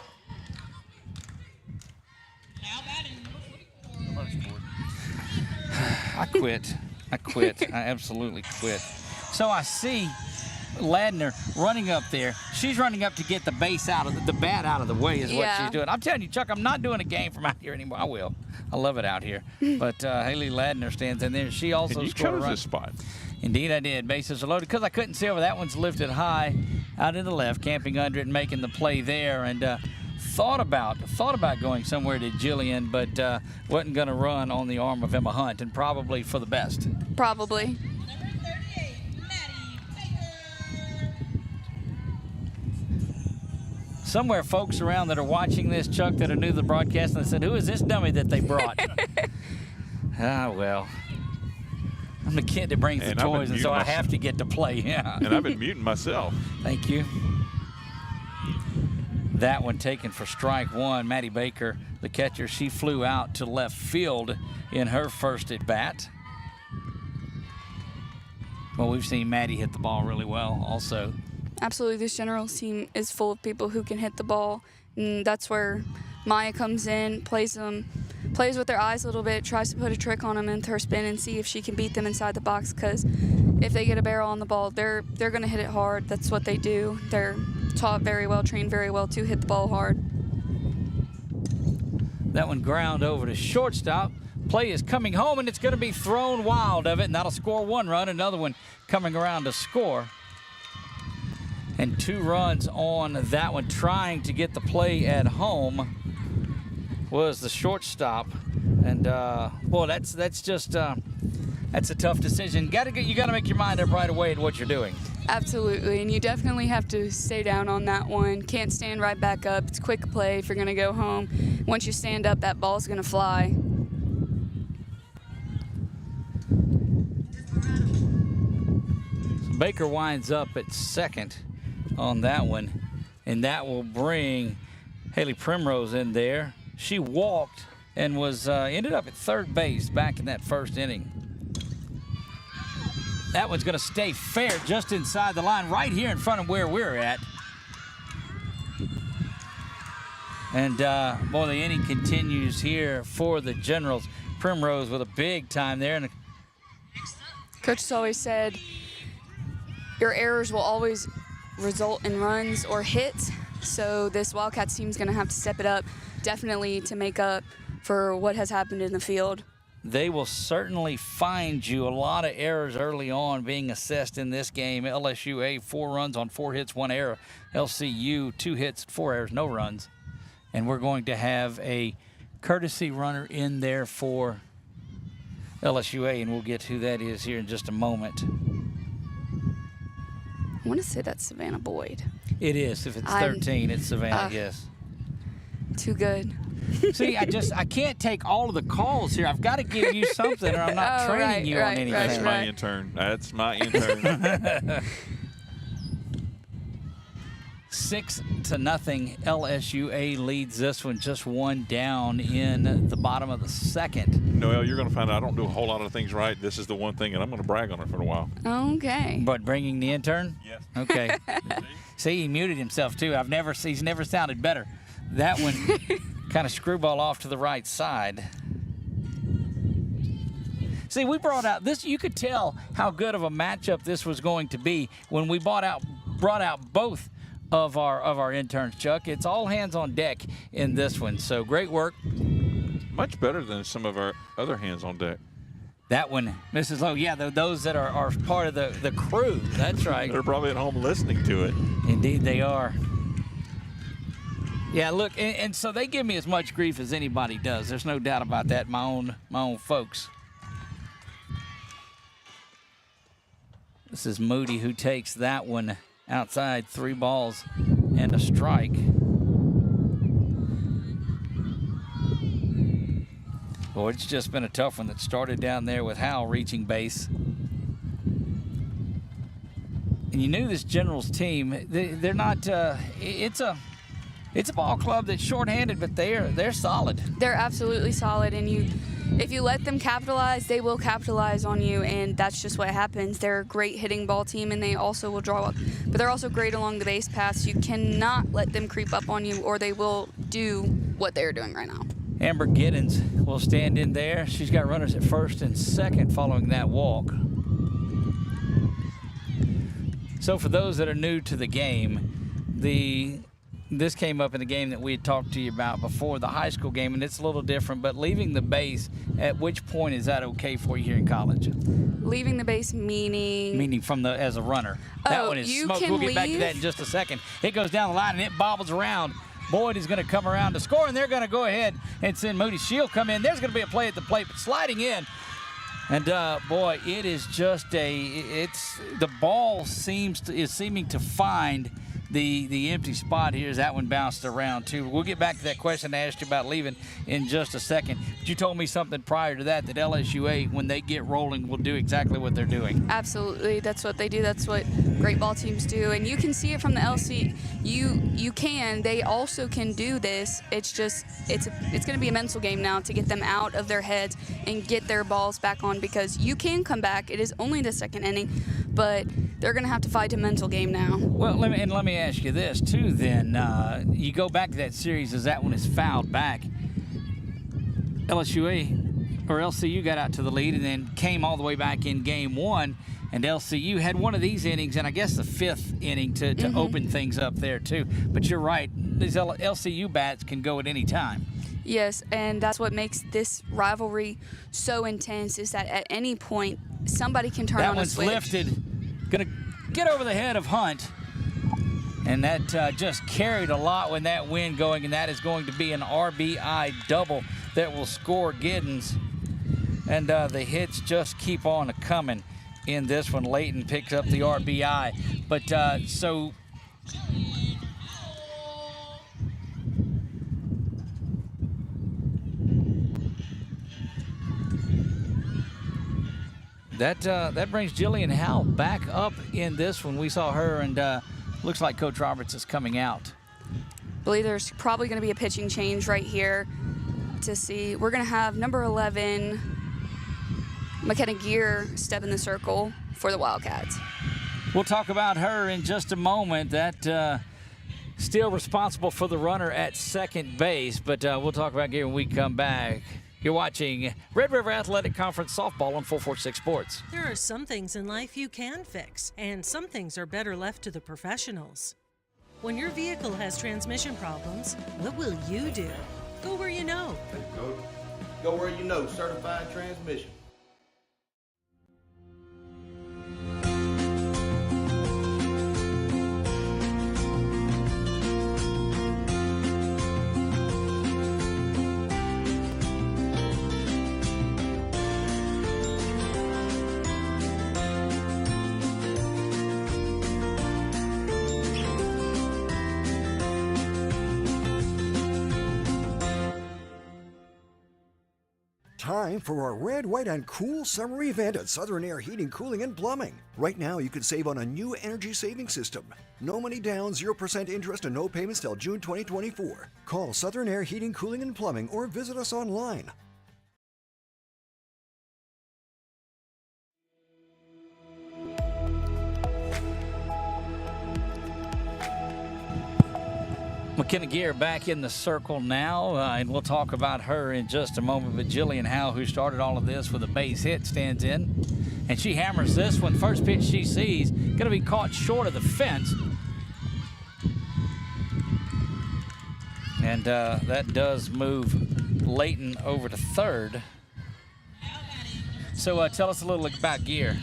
I quit. I absolutely quit. So I see Ladner running up there. She's running up to get the base out of the bat out of the way is what she's doing. I'm telling you, Chuck, I'm not doing a game from out here anymore. I will. I love it out here. But Haley Ladner stands in there. She also and you scored a chose run. this spot. Indeed, I did. Bases are loaded because I couldn't see over. That one's lifted high out in the left, camping under it and making the play there. And thought about going somewhere to Jillian, but wasn't going to run on the arm of Emma Hunt, and probably for the best. Probably. Somewhere folks around that are watching this, Chuck, that are new to the broadcast, and they said, who is this dummy that they brought? Well, I'm the kid that brings the toys, and so I have to get to play. Yeah. And I've been muting myself. Thank you. That one taken for strike one. Maddie Baker, the catcher, she flew out to left field in her first at bat. Well, we've seen Maddie hit the ball really well also. Absolutely, this Generals team is full of people who can hit the ball, and that's where Maya comes in, plays with their eyes a little bit, tries to put a trick on them into her spin and see if she can beat them inside the box, because if they get a barrel on the ball, they're going to hit it hard. That's what they do. They're taught very well, trained very well to hit the ball hard. That one ground over to shortstop. Play is coming home, and it's going to be thrown wild of it, and that'll score one run. Another one coming around to score. And 2 runs on that one, trying to get the play at home was the shortstop. And boy, that's just that's a tough decision. You got to make your mind up right away at what you're doing. Absolutely, and you definitely have to stay down on that one. Can't stand right back up. It's quick play if you're going to go home. Once you stand up, that ball's going to fly. Baker winds up at second on that one, and that will bring Haley Primrose in there. She walked and was ended up at third base back in that first inning. That one's going to stay fair just inside the line right here in front of where we're at. And boy, the inning continues here for the Generals. Primrose with a big time there. And Coach has always said your errors will always result in runs or hits, so this Wildcats team is going to have to step it up definitely to make up for what has happened in the field. They will certainly find you. A lot of errors early on being assessed in this game. LSUA 4 runs on 4 hits, 1 error. LCU 2 hits, 4 errors, no runs. And we're going to have a courtesy runner in there for LSUA, and we'll get who that is here in just a moment. I want to say that's Savannah Boyd. It is. If it's 13, it's Savannah, yes. Too good. See, I can't take all of the calls here. I've got to give you something, or I'm not training you on anything. That's my intern. That's my intern. 6-0, LSUA leads this one, just 1 down in the bottom of the second. Noelle, you're going to find out I don't do a whole lot of things right. This is the one thing, and I'm going to brag on it for a while. Okay. But bringing the intern? Yes. Okay. See, he muted himself, too. He's never sounded better. That one kind of screwball off to the right side. See, we brought out this. You could tell how good of a matchup this was going to be when we brought out both of our interns, Chuck. It's all hands on deck in this one. So great work. Much better than some of our other hands on deck. That one, Mrs. Lowe, yeah, those that are part of the crew. That's right. They're probably at home listening to it. Indeed they are. Yeah, look, and so they give me as much grief as anybody does. There's no doubt about that, my own folks. This is Moody who takes that one outside, 3 balls and a strike. Boy, it's just been a tough one that started down there with Howell reaching base. And you knew this Generals team, they're not, it's a ball club that's shorthanded, but they're solid. They're absolutely solid, and if you let them capitalize, they will capitalize on you, and that's just what happens. They're a great hitting ball team, and they also will draw up, but they're also great along the base paths. You cannot let them creep up on you, or they will do what they're doing right now. Amber Giddens will stand in there. She's got runners at first and second following that walk. So for those that are new to the game, this came up in a game that we had talked to you about before, the high school game, and it's a little different, but leaving the base, at which point is that okay for you here in college? Leaving the base meaning? Meaning as a runner. That one is smoked. We'll get back to that in just a second. It goes down the line, and it bobbles around. Boyd is going to come around to score, and they're going to go ahead and send Moody. She'll come in. There's going to be a play at the plate, but sliding in. And, boy, it is just the ball is seeming to find the empty spot here as that one bounced around, too. We'll get back to that question I asked you about leaving in just a second. But you told me something prior to that LSUA, when they get rolling, will do exactly what they're doing. Absolutely. That's what they do. That's what great ball teams do. And you can see it from the LC. You can. They also can do this. It's just it's going to be a mental game now to get them out of their heads and get their balls back on, because you can come back. It is only the second inning, but they're going to have to fight a mental game now. Well, let me ask you this, too, then. You go back to that series as that one is fouled back. LSU got out to the lead and then came all the way back in game one, and LCU had one of these innings, and I guess the 5th inning to open things up there, too. But you're right. These LCU bats can go at any time. Yes, and that's what makes this rivalry so intense, is that at any point somebody can turn on a switch. That one's lifted, gonna get over the head of Hunt, and that just carried a lot when that wind going, and that is going to be an RBI double that will score Giddens, and the hits just keep on coming in this one. Layton picks up the RBI, but so. That brings Jillian Howell back up in this one. We saw her, and looks like Coach Roberts is coming out. I believe there's probably going to be a pitching change right here to see. We're going to have number 11, McKenna Gear, step in the circle for the Wildcats. We'll talk about her in just a moment. That still responsible for the runner at second base, but we'll talk about Gear when we come back. You're watching Red River Athletic Conference Softball on 446 Sports. There are some things in life you can fix, and some things are better left to the professionals. When your vehicle has transmission problems, what will you do? Go where you know. Go where you know. Certified Transmission. Time for our red, white, and cool summer event at Southern Air Heating, Cooling, and Plumbing. Right now, you can save on a new energy saving system. No money down, 0% interest, and no payments till June 2024. Call Southern Air Heating, Cooling, and Plumbing or visit us online. McKenna Gear back in the circle now, and we'll talk about her in just a moment. But Jillian Howell, who started all of this with a base hit, stands in, and she hammers this one. First pitch she sees, going to be caught short of the fence. And that does move Layton over to third. So tell us a little about Gear.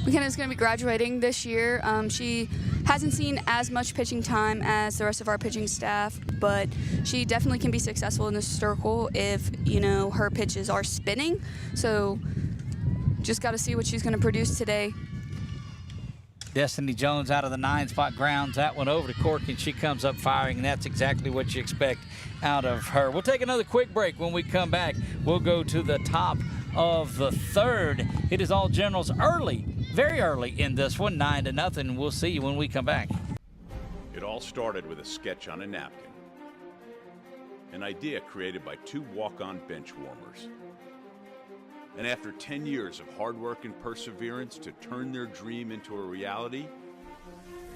McKenna's going to be graduating this year. She hasn't seen as much pitching time as the rest of our pitching staff, but she definitely can be successful in the circle if, her pitches are spinning. So just got to see what she's going to produce today. Destiny Jones out of the 9-spot grounds that one over to Cork, and she comes up firing, and that's exactly what you expect out of her. We'll take another quick break. When we come back, we'll go to the top of the third. It is all Generals early, very early in this one, 9-0. We'll see you when we come back. It all started with a sketch on a napkin, an idea created by 2 walk-on bench warmers. And after 10 years of hard work and perseverance to turn their dream into a reality,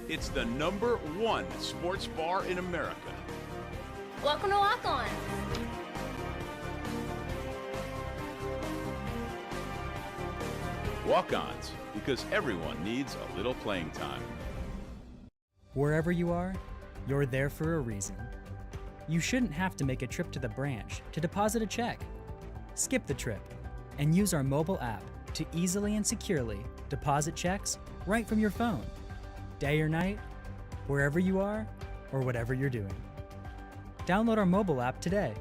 it's the #1 sports bar in America. Welcome to Walk On. Walk-ons, because everyone needs a little playing time. Wherever you are, you're there for a reason. You shouldn't have to make a trip to the branch to deposit a check. Skip the trip and use our mobile app to easily and securely deposit checks right from your phone. Day or night, wherever you are, or whatever you're doing. Download our mobile app today.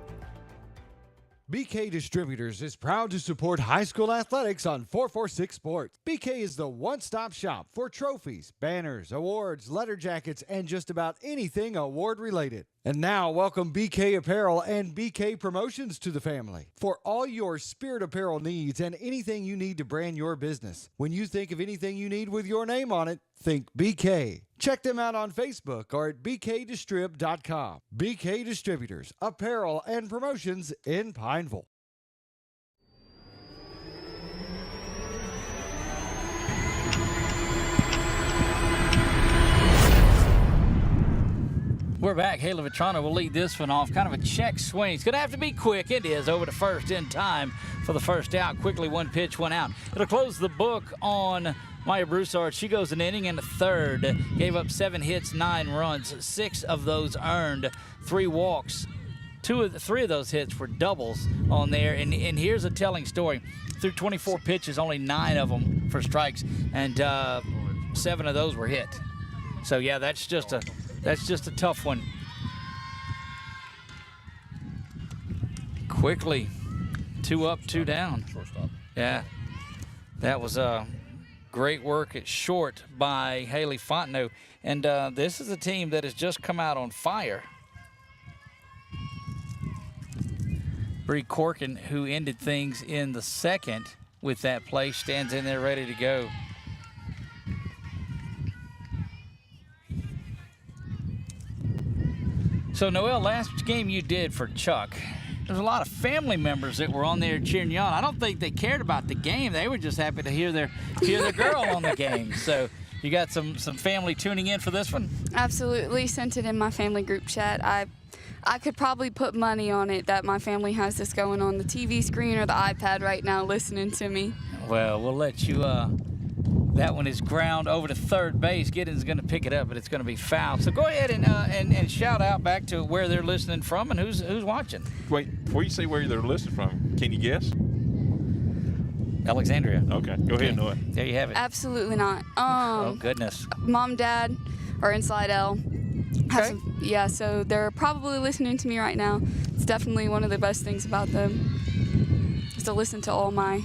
BK Distributors is proud to support high school athletics on 446 Sports. BK is the one-stop shop for trophies, banners, awards, letter jackets, and just about anything award-related. And now, welcome BK Apparel and BK Promotions to the family for all your spirit apparel needs and anything you need to brand your business. When you think of anything you need with your name on it, think BK. Check them out on Facebook or at bkdistrib.com. BK Distributors, Apparel and Promotions in Pineville. We're back. Haley Vetrano will lead this one off. Kind of a check swing. It's going to have to be quick. It is over to first in time for the first out. Quickly, 1 pitch, 1 out. It'll close the book on Maya Broussard. She goes an inning and a third. Gave up 7 hits, 9 runs. 6 of those earned, 3 walks. 3 of those hits were doubles on there. And here's a telling story. Through 24 pitches, only 9 of them for strikes, and 7 of those were hit. So, yeah, that's just a tough one. Quickly, 2 up, 2 down. Yeah, that was great work at short by Haley Fontenot. And this is a team that has just come out on fire. Bree Corkin, who ended things in the second with that play, stands in there ready to go. So, Noelle, last game you did for Chuck, there's a lot of family members that were on there cheering you on. I don't think they cared about the game. They were just happy to hear their girl on the game. So, you got some family tuning in for this one? Absolutely. Sent it in my family group chat. I could probably put money on it that my family has this going on the TV screen or the iPad right now listening to me. Well, we'll let you that one is ground over to third base. Giddens going to pick it up, but it's going to be foul. So go ahead and shout out back to where they're listening from and who's watching. Wait, before you say where they're listening from, can you guess? Alexandria. Okay, go ahead, Noah. There you have it. Absolutely not. Oh, goodness. Mom, Dad are in Slidell. Okay. Yeah, so they're probably listening to me right now. It's definitely one of the best things about them is to listen to all my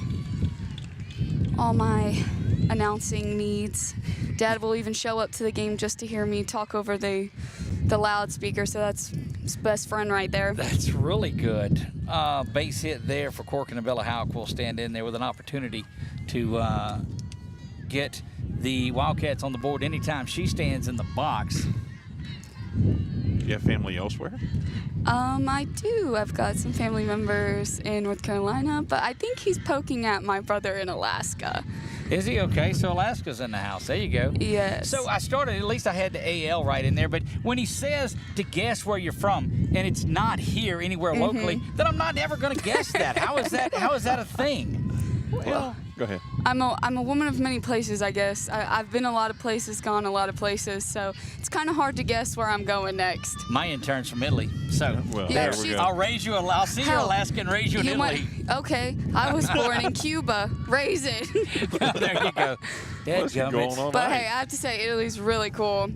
announcing needs. Dad will even show up to the game just to hear me talk over the loudspeaker, so that's his best friend right there. That's really good. Base hit there for Corkin, and Bella Houck will stand in there with an opportunity to get the Wildcats on the board anytime she stands in the box. Do you have family elsewhere? I do. I've got some family members in North Carolina, but I think he's poking at my brother in Alaska. Is he? Okay, so Alaska's in the house. There you go. Yes. So I started, at least I had the AL right in there, but when he says to guess where you're from, and it's not here anywhere locally, then I'm not ever going to guess that. How is that a thing? Well, go ahead. I'm a woman of many places, I guess. I've been a lot of places, gone a lot of places, so it's kind of hard to guess where I'm going next. My intern's from Italy, so Well, Yeah, there we she's- go. I'll see your Alaska and raise you in Italy. Okay, I was born in Cuba. Raise it. There you go. What's going on? But hey, I have to say, Italy's really cool.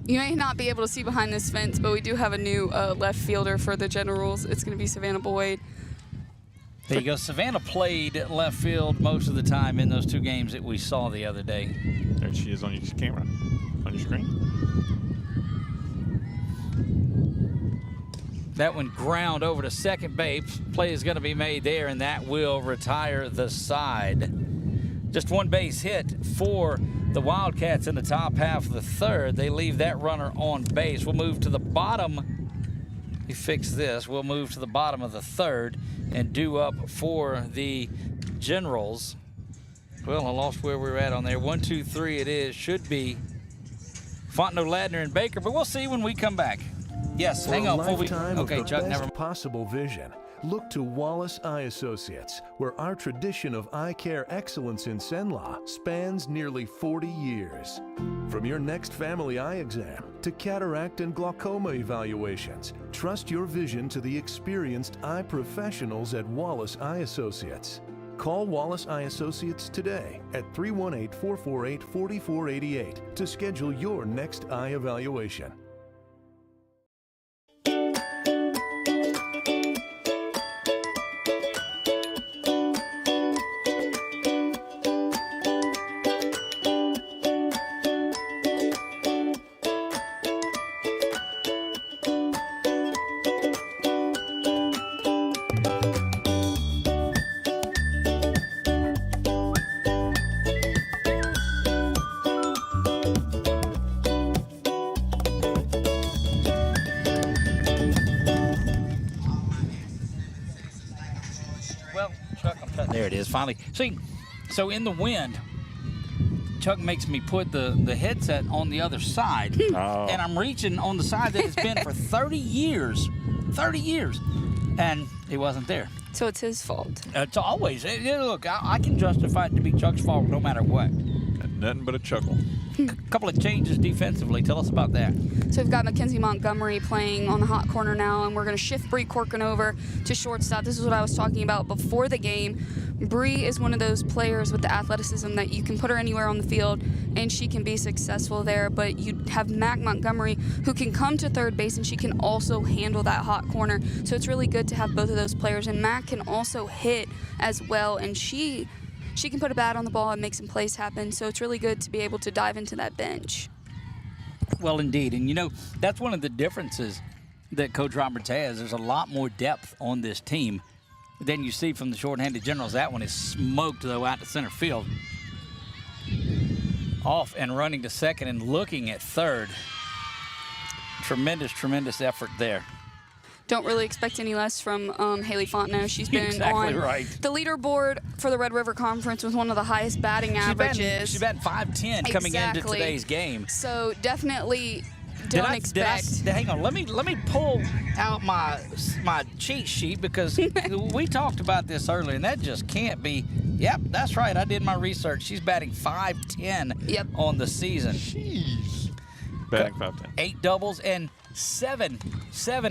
You may not be able to see behind this fence, but we do have a new left fielder for the Generals. It's going to be Savannah Boyd. There you go. Savannah played left field most of the time in those 2 games that we saw the other day. There she is on your camera, on your screen. That one ground over to second base. Play is going to be made there, and that will retire the side. Just 1 base hit for the Wildcats in the top half of the 3rd. They leave that runner on base. We'll move to the bottom. We fix this. We'll move to the bottom of the 3rd and due up for the Generals. Well, I lost where we were at on there. 1, 2, 3 it is. Should be Fontenot, Ladner, and Baker, but we'll see when we come back. Yes, For hang a on. Before we, lifetime okay, of the Chuck, best never mind. possible vision, look to Wallace Eye Associates, where our tradition of eye care excellence in Cenla spans nearly 40 years. From your next family eye exam to cataract and glaucoma evaluations, trust your vision to the experienced eye professionals at Wallace Eye Associates. Call Wallace Eye Associates today at 318-448-4488 to schedule your next eye evaluation. Well, Chuck, there it is, finally. See, so in the wind, Chuck makes me put the headset on the other side, and I'm reaching on the side that it's been for 30 years. 30 years. And it wasn't there. So it's his fault. It's always. Look, I can justify it to be Chuck's fault no matter what. Nothing but a chuckle. A couple of changes defensively. Tell us about that. So we've got Mackenzie Montgomery playing on the hot corner now, and we're going to shift Bree Corcoran over to shortstop. This is what I was talking about before the game. Bree is one of those players with the athleticism that you can put her anywhere on the field, and she can be successful there. But you have Mac Montgomery, who can come to third base, and she can also handle that hot corner. So it's really good to have both of those players. And Mac can also hit as well, and she can put a bat on the ball and make some plays happen. So it's really good to be able to dive into that bench. Well, indeed. And, you know, that's one of the differences that Coach Roberts has. There's a lot more depth on this team than you see from the shorthanded Generals. That one is smoked, though, out to center field. Off and running to second and looking at third. Tremendous, tremendous effort there. Don't really expect any less from Haley Fontenot. She's been exactly on right. the leaderboard for the Red River Conference with one of the highest batting averages. She's batting .510 coming into today's game. So definitely don't expect. Hang on, let me pull out my cheat sheet, because we talked about this earlier, and that just can't be. Yep, that's right. I did my research. She's batting .510 on the season. Jeez. Batting .510. 8 doubles and seven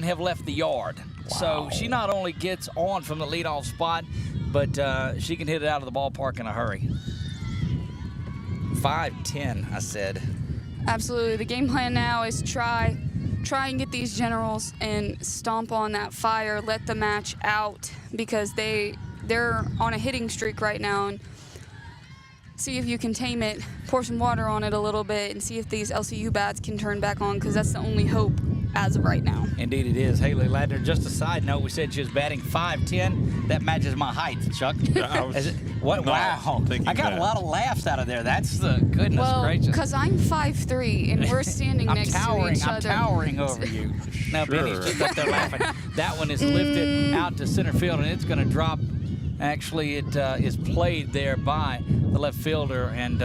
have left the yard. Wow. So she not only gets on from the leadoff spot, but she can hit it out of the ballpark in a hurry. .510, I said. Absolutely. The game plan now is try and get these Generals and stomp on that fire, let the match out, because they're on a hitting streak right now, and see if you can tame it, pour some water on it a little bit, and see if these LCU bats can turn back on, because that's the only hope as of right now. Indeed it is. Haley Ladner, just a side note, we said she was batting .510. That matches my height, Chuck. Wow. I got a lot of laughs out of there. That's the goodness gracious. Because I'm 5'3", and we're standing next to each other. I'm towering over you. Now, Benny's just up there laughing. That one is lifted out to center field, and it's going to drop. Actually, it is played there by the left fielder, and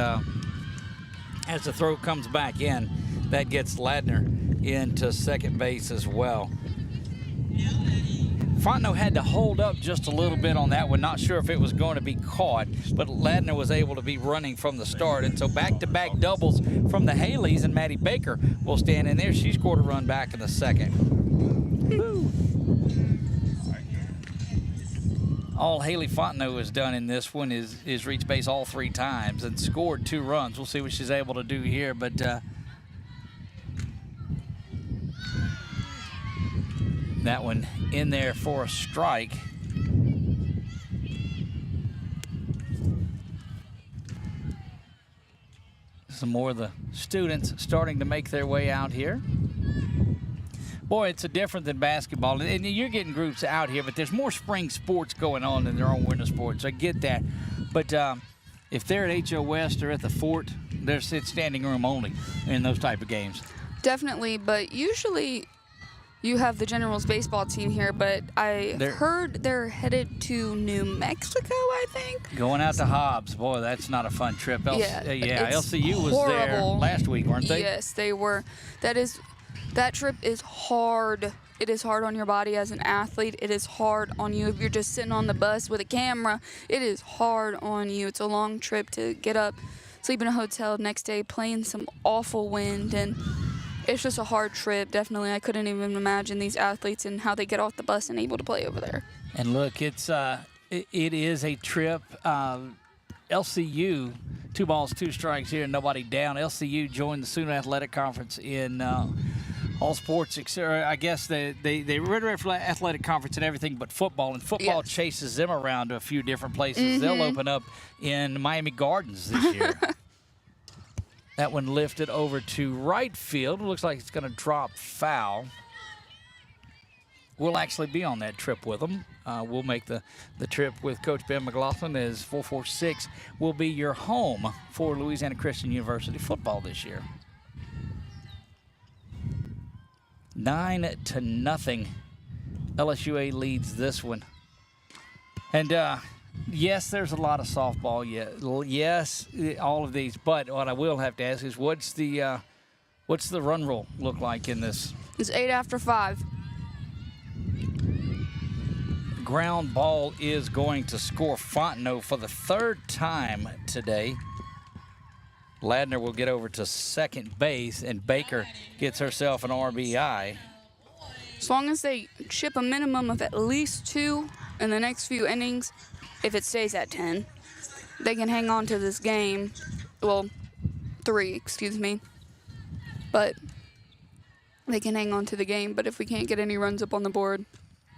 as the throw comes back in, that gets Ladner into second base as well. Fontenot had to hold up just a little bit on that one. Not sure if it was going to be caught, but Ladner was able to be running from the start. And so back-to-back doubles from the Haleys, and Maddie Baker will stand in there. She scored a run back in the second. Woo. All Haley Fontenot has done in this one is reach base all 3 times and scored 2 runs. We'll see what she's able to do here, but that one in there for a strike. Some more of the students starting to make their way out here. Boy, it's a different than basketball. And you're getting groups out here, but there's more spring sports going on than there are winter sports. I get that. But if they're at H.O. West or at the Fort, it's standing room only in those type of games. Definitely, but usually you have the Generals baseball team here, but I've heard they're headed to New Mexico, I think. Going out to Hobbs. Boy, that's not a fun trip. LCU was there last week, weren't they? Yes, they were. That trip is hard. It is hard on your body as an athlete. It is hard on you if you're just sitting on the bus with a camera. It is hard on you. It's a long trip to get up, sleep in a hotel next day, playing some awful wind, and it's just a hard trip. Definitely, I couldn't even imagine these athletes and how they get off the bus and able to play over there. And look, it is a trip. LCU, 2 balls, 2 strikes here, nobody down. LCU joined the Sooner Athletic Conference in all sports, I guess they Red River Athletic Conference and everything but football, and football chases them around to a few different places. Mm-hmm. They'll open up in Miami Gardens this year. That one lifted over to right field. Looks like it's going to drop foul. We'll actually be on that trip with them. We'll make the trip with Coach Ben McLaughlin, as 446 will be your home for Louisiana Christian University football this year. 9-0. LSUA leads this one. And yes, there's a lot of softball. Yes, all of these. But what I will have to ask is, what's the run rule look like in this? It's 8 after 5. Ground ball is going to score Fontenot for the 3rd time today. Ladner will get over to second base, and Baker gets herself an RBI. As long as they chip a minimum of at least 2 in the next few innings, if it stays at 10, they can hang on to this game. Well, 3, excuse me. But they can hang on to the game. But if we can't get any runs up on the board,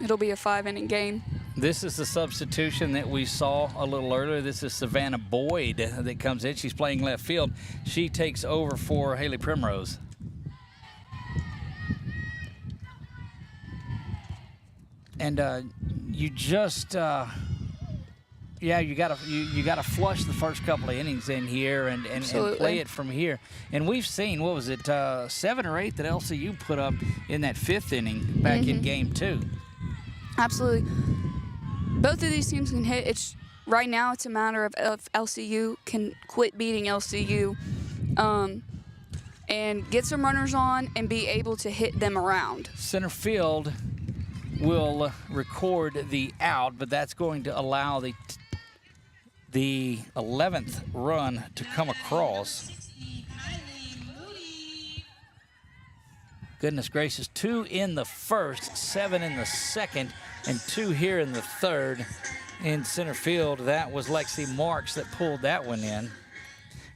it'll be a 5-inning game. This is the substitution that we saw a little earlier. This is Savannah Boyd that comes in. She's playing left field. She takes over for Haley Primrose. And you just, you gotta flush the first couple of innings in here and play it from here. And we've seen, what was it, 7 or 8 that LCU put up in that 5th inning back in game 2. Absolutely. Both of these teams can hit. Right now it's a matter of if LCU can quit beating LCU and get some runners on and be able to hit them around. Center field will record the out, but that's going to allow the 11th run to come across. Goodness gracious, 2 in the first, 7 in the second, and 2 here in the third. In center field, that was Lexi Marks that pulled that one in.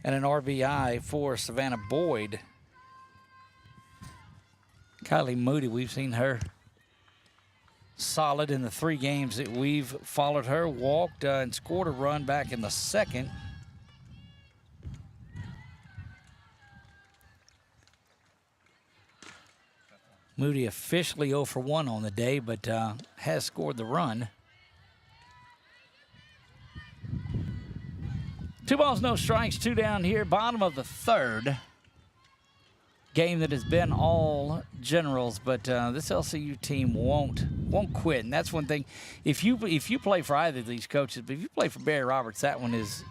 And an RBI for Savannah Boyd. Kylie Moody, we've seen her solid in the 3 games that we've followed her. Walked and scored a run back in the second. Moody officially 0 for 1 on the day, but has scored the run. 2 balls, no strikes, 2 down here, bottom of the 3rd. Game that has been all Generals, but this LCU team won't quit, and that's one thing. If you play for either of these coaches, but if you play for Barry Roberts, that one is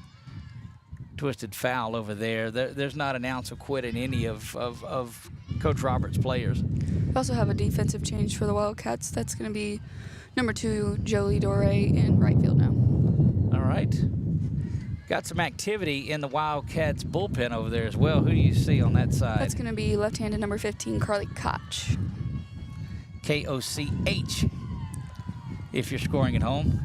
twisted foul over there. There's not an ounce of quit in any of Coach Roberts' players. We also have a defensive change for the Wildcats. That's going to be Number 2, Jolie Doré in right field now. All right. Got some activity in the Wildcats bullpen over there as well. Who do you see on that side? That's going to be left-handed number 15, Carly Koch. Koch, if you're scoring at home.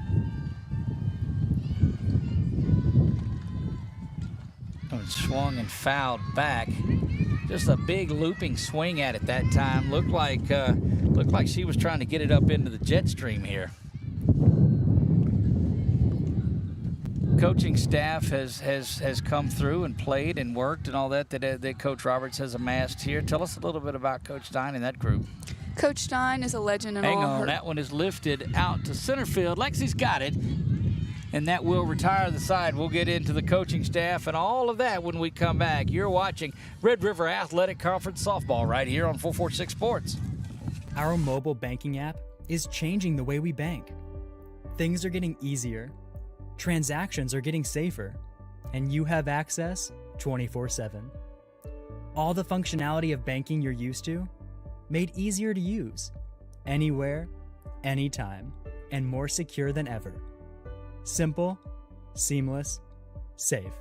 And swung and fouled back. Just a big looping swing at it that time. Looked like she was trying to get it up into the jet stream here. Coaching staff has come through and played and worked and all that Coach Roberts has amassed here. Tell us a little bit about Coach Stein and that group. Coach Stein is a legend in Hang all on, her. that one is lifted out to center field. Lexi's got it, and that will retire the side. We'll get into the coaching staff and all of that when we come back. You're watching Red River Athletic Conference Softball right here on 446 Sports. Our mobile banking app is changing the way we bank. Things are getting easier, transactions are getting safer, and you have access 24/7. All the functionality of banking you're used to, made easier to use, anywhere, anytime, and more secure than ever. Simple, seamless, safe.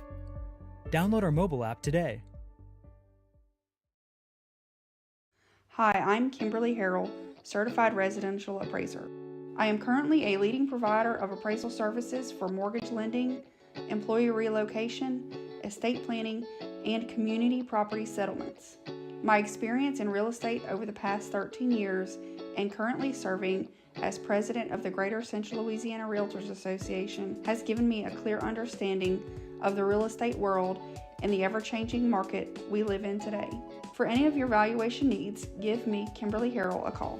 Download our mobile app today. Hi, I'm Kimberly Harrell, Certified Residential Appraiser. I am currently a leading provider of appraisal services for mortgage lending, employee relocation, estate planning, and community property settlements. My experience in real estate over the past 13 years and currently serving as president of the Greater Central Louisiana Realtors Association has given me a clear understanding of the real estate world and the ever-changing market we live in today. For any of your valuation needs, give me, Kimberly Harrell, a call.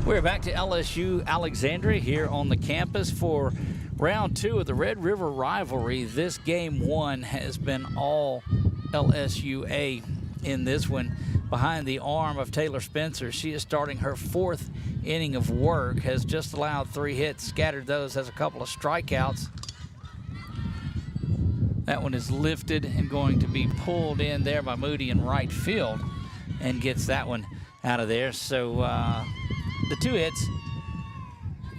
We're back to LSU Alexandria here on the campus for round 2 of the Red River Rivalry. This game 1 has been all LSUA in this one. Behind the arm of Taylor Spencer, she is starting her 4th inning of work, has just allowed 3 hits, scattered those, has a couple of strikeouts. That one is lifted and going to be pulled in there by Moody in right field and gets that one out of there. So the 2 hits.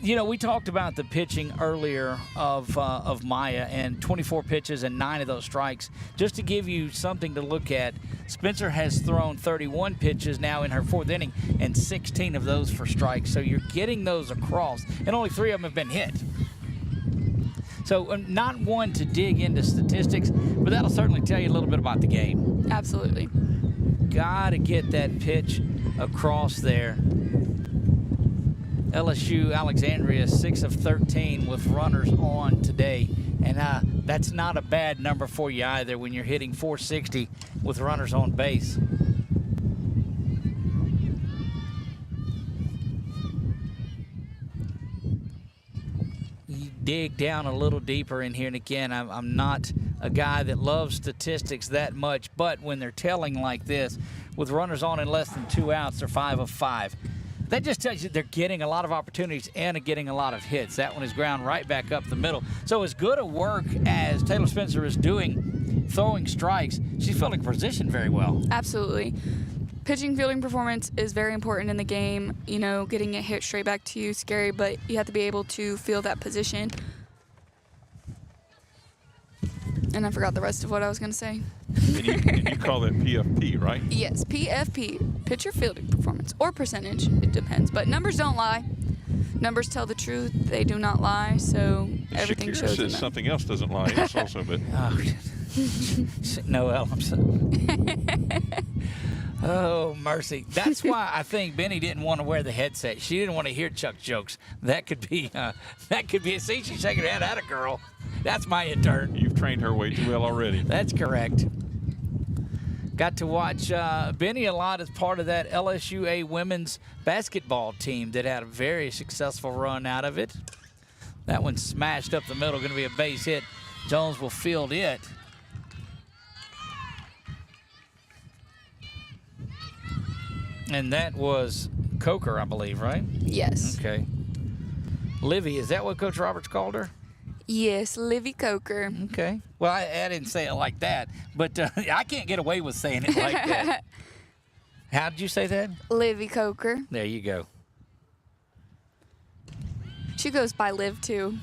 You know, we talked about the pitching earlier of Maya, and 24 pitches and 9 of those strikes. Just to give you something to look at, Spencer has thrown 31 pitches now in her 4th inning, and 16 of those for strikes. So you're getting those across, and only 3 of them have been hit. So not one to dig into statistics, but that'll certainly tell you a little bit about the game. Absolutely. Got to get that pitch across there. LSU Alexandria 6 of 13 with runners on today, and that's not a bad number for you either when you're hitting 460 with runners on base. You dig down a little deeper in here, and again, I'm not a guy that loves statistics that much, but when they're telling like this, with runners on and less than 2 outs, they're 5 of 5. That just tells you they're getting a lot of opportunities and getting a lot of hits. That one is ground right back up the middle. So as good a work as Taylor Spencer is doing, throwing strikes, she's filling position very well. Absolutely. Pitching fielding performance is very important in the game. You know, getting it hit straight back to you is scary, but you have to be able to feel that position. And I forgot the rest of what I was going to say. And you call that PFP, right? Yes, PFP, pitcher fielding performance, or percentage. It depends. But numbers don't lie. Numbers tell the truth. They do not lie. So everything Shakira shows. says something else doesn't lie else also, but Noel, I'm sorry. Oh, mercy. That's why I think Benny didn't want to wear the headset. She didn't want to hear Chuck's jokes. That could be see, she's shaking her head at a girl. That's my intern. You've trained her way too well already. That's correct. Got to watch Benny a lot as part of that LSUA women's basketball team that had a very successful run out of it. That one smashed up the middle, going to be a base hit. Jones will field it. And that was Coker, I believe, right? Yes. Okay. Livy, is that what Coach Roberts called her? Yes, Livy Coker. Okay. Well, I didn't say it like that, but I can't get away with saying it like that. How did you say that? Livy Coker. There you go. She goes by Liv, too.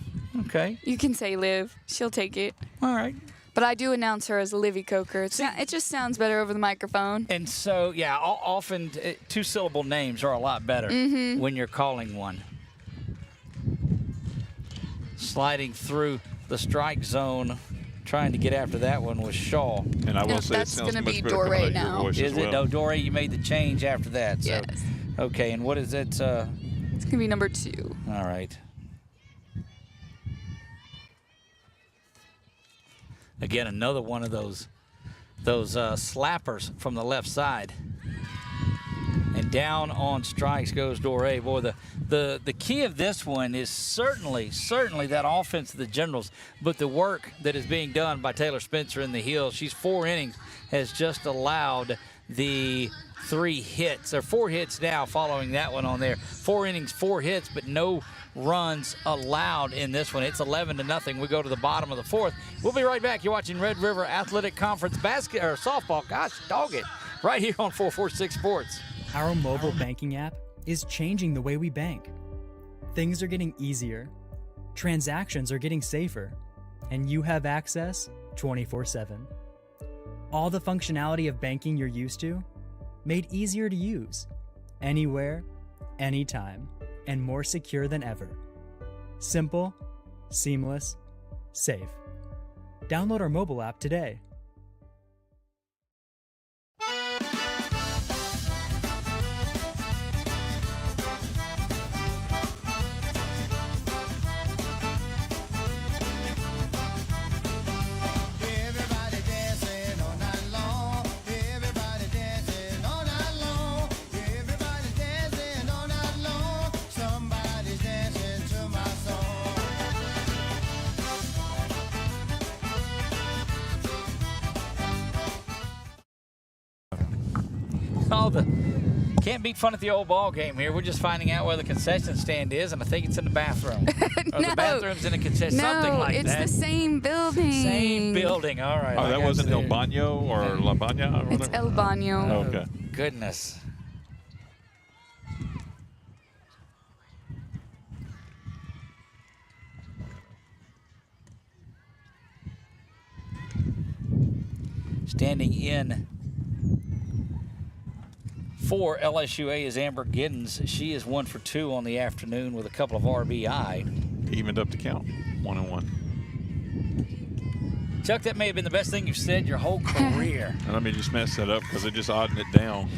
Okay. You can say Liv. She'll take it. All right. But I do announce her as Livy Coker. It just sounds better over the microphone. And so, yeah, often two-syllable names are a lot better when you're calling one. Sliding through the strike zone, trying to get after that one was Shaw. And I will say that's it sounds gonna much be better Doré coming out of now. your voice Is as it? well. No, Doré, you made the change after that. So. Yes. Okay, and what is it? It's going to be number 2. All right. Again, another one of those slappers from the left side. And down on strikes goes Doré. Boy, the key of this one is certainly that offense of the Generals, but the work that is being done by Taylor Spencer in the hill. She's 4 innings, has just allowed the 3 hits, or 4 hits now following that one on there. 4 innings, 4 hits, but no runs allowed in this one. It's 11-0. We go to the bottom of the 4th. We'll be right back. You're watching Red River Athletic Conference softball. Gosh, dog it. Right here on 446 Sports. Our mobile banking app is changing the way we bank. Things are getting easier, transactions are getting safer, and you have access 24/7. All the functionality of banking you're used to, made easier to use, anywhere, anytime, and more secure than ever. Simple, seamless, safe. Download our mobile app today. Can't be fun at the old ball game here. We're just finding out where the concession stand is, and I think it's in the bathroom. Or No. the bathroom's in a concession, something like it's that. the same building. Same building. All right. Oh, I that got wasn't you El there. Baño or La Baña? Or It's whatever? El Baño. Okay. Goodness. Standing in for LSUA is Amber Giddens. She is 1 for 2 on the afternoon with a couple of RBI. Evened up the count, 1-1. Chuck, that may have been the best thing you've said your whole career. And let me just mess that up because it just odding it down.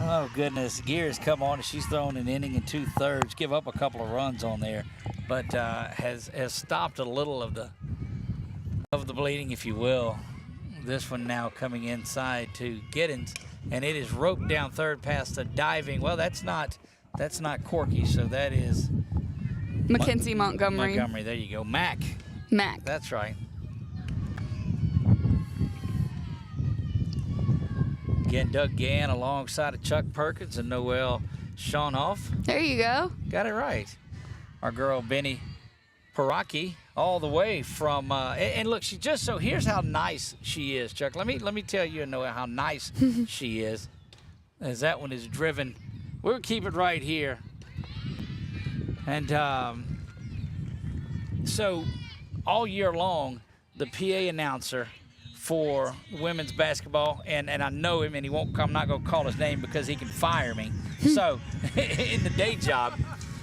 Oh, goodness. Gears come on, and she's thrown an inning and 2/3. Give up a couple of runs on there, but has stopped a little of the bleeding, if you will. This one now coming inside to Giddens, and it is roped down third past the diving. Well, that's not Corky, so that is Mackenzie Montgomery. Montgomery, there you go. Mac. That's right. Again, Doug Gann alongside of Chuck Perkins and Noelle Schonhoff. There you go. Got it right. Our girl Benny Paraki, all the way from and look, she just so here's how nice she is, Chuck. Let me tell you and Noelle how nice she is. As that one is driven. We'll keep it right here. And so all year long, the PA announcer for women's basketball, and I know him, and he won't. I'm not going to call his name because he can fire me. So in the day job,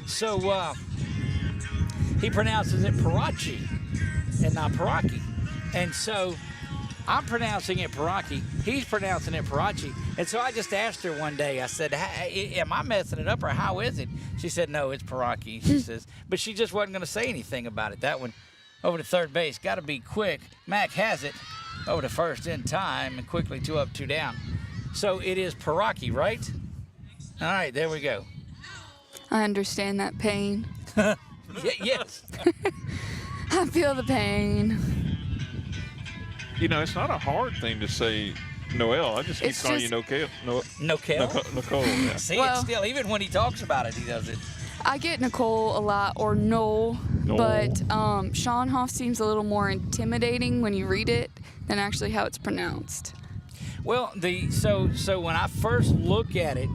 so he pronounces it Parachi and not Paraki, and so I'm pronouncing it Paraki. He's pronouncing it Parachi, and so I just asked her one day. I said, hey, "Am I messing it up, or how is it?" She said, "No, it's Paraki." She says, but she just wasn't going to say anything about it. That one over to third base, got to be quick. Mac has it. Over to first in time, and quickly 2 up, 2 down. So it is Paraki, right? All right, there we go. I understand that pain. Yes. I feel the pain. You know, it's not a hard thing to say Noelle. I just keep calling you Noelle. Nicole, yeah. See, it's still, even when he talks about it, he does it. I get Nicole a lot, or Noel. But Sean Hoff seems a little more intimidating when you read it than actually how it's pronounced. Well, so when I first look at it,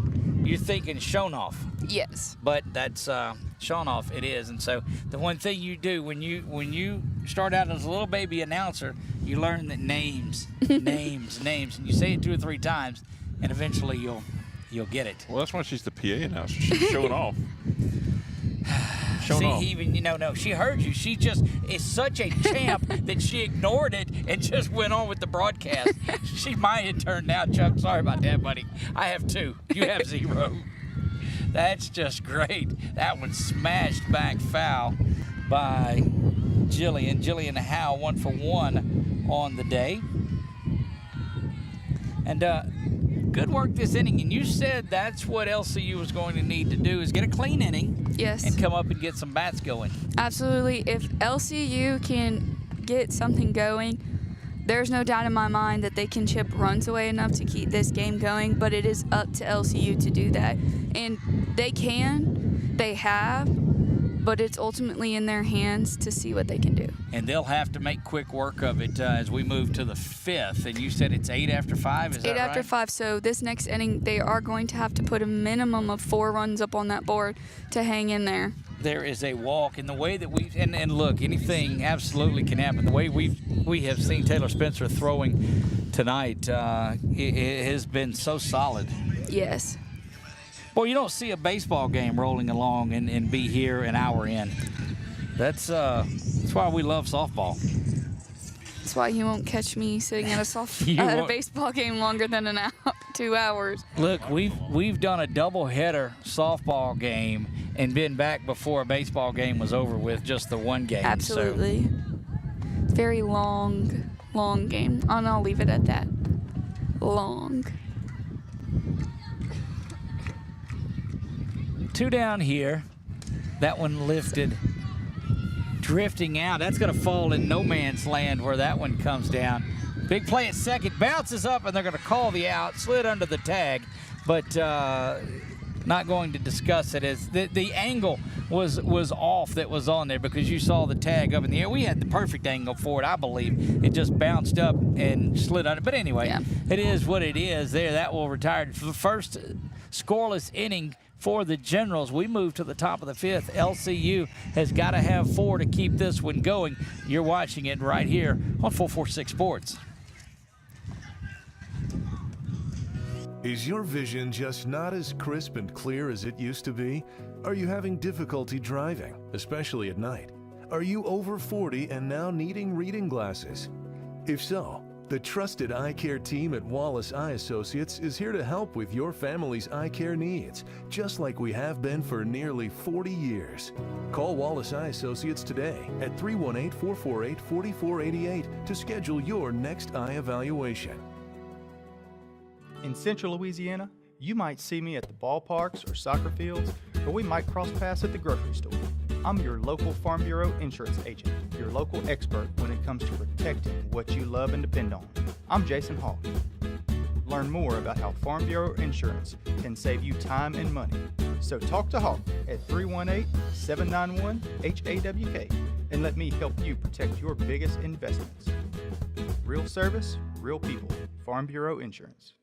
you're thinking Shonoff. Yes. But that's Shonoff, it is. And so the one thing you do when you start out as a little baby announcer, you learn that names, names, and you say it 2 or 3 times, and eventually you'll get it. Well, that's why she's the PA announcer. She's showing off. No, she heard you. She just is such a champ that she ignored it and just went on with the broadcast. She's my intern now, Chuck. Sorry about that, buddy. I have 2. You have 0. That's just great. That one smashed back foul by Jillian. Jillian Howe 1 for 1 on the day. And good work this inning. And you said that's what LCU was going to need to do is get a clean inning. Yes. And come up and get some bats going. Absolutely. If LCU can get something going, there's no doubt in my mind that they can chip runs away enough to keep this game going, but it is up to LCU to do that. And they can, they have, but it's ultimately in their hands to see what they can do. And they'll have to make quick work of it as we move to the 5th. And you said it's 8 after 5, is that right? 8 after 5, so this next inning, they are going to have to put a minimum of 4 runs up on that board to hang in there. There is a walk, and the way that and look, anything absolutely can happen. The way we have seen Taylor Spencer throwing tonight, it has been so solid. Yes. Well, you don't see a baseball game rolling along and be here an hour in. That's why we love softball. That's why you won't catch me sitting at a baseball game longer than 2 hours. Look, we've done a doubleheader softball game and been back before a baseball game was over with, just the one game. Absolutely. So. Very long game. And I'll leave it at that. Long. 2 down here. That one lifted. Drifting out. That's going to fall in no man's land where that one comes down. Big play at second. Bounces up, and they're going to call the out. Slid under the tag, but not going to discuss it as the angle was off that was on there because you saw the tag up in the air. We had the perfect angle for it, I believe. It just bounced up and slid under. But anyway, It is what it is there. That will retire. For the first scoreless inning for the Generals, we move to the top of the 5th. LCU has got to have 4 to keep this one going. You're watching it right here on 446 Sports. Is your vision just not as crisp and clear as it used to be? Are you having difficulty driving, especially at night? Are you over 40 and now needing reading glasses? If so, the trusted eye care team at Wallace Eye Associates is here to help with your family's eye care needs, just like we have been for nearly 40 years. Call Wallace Eye Associates today at 318-448-4488 to schedule your next eye evaluation. In Central Louisiana, you might see me at the ballparks or soccer fields, or we might cross paths at the grocery store. I'm your local Farm Bureau insurance agent, your local expert when it comes to protecting what you love and depend on. I'm Jason Hall. Learn more about how Farm Bureau insurance can save you time and money. So talk to Hawk at 318-791-HAWK and let me help you protect your biggest investments. Real service, real people. Farm Bureau Insurance.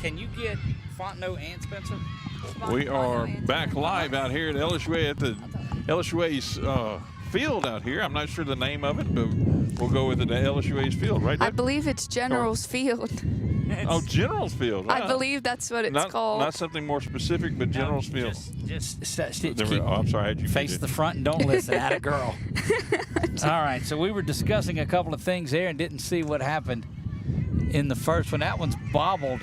Can you get Fontenot and Spencer? We are back live out here at LSUA at the LSUA's field out here. I'm not sure the name of it, but we'll go with the LSUA's field, right? I believe it's General's Field. Oh, General's Field. I believe that's what it's called. Not something more specific, but General's Field. I'm sorry. How'd you face the front and don't listen. Atta girl. All right. So we were discussing a couple of things there and didn't see what happened in the first one. That one's bobbled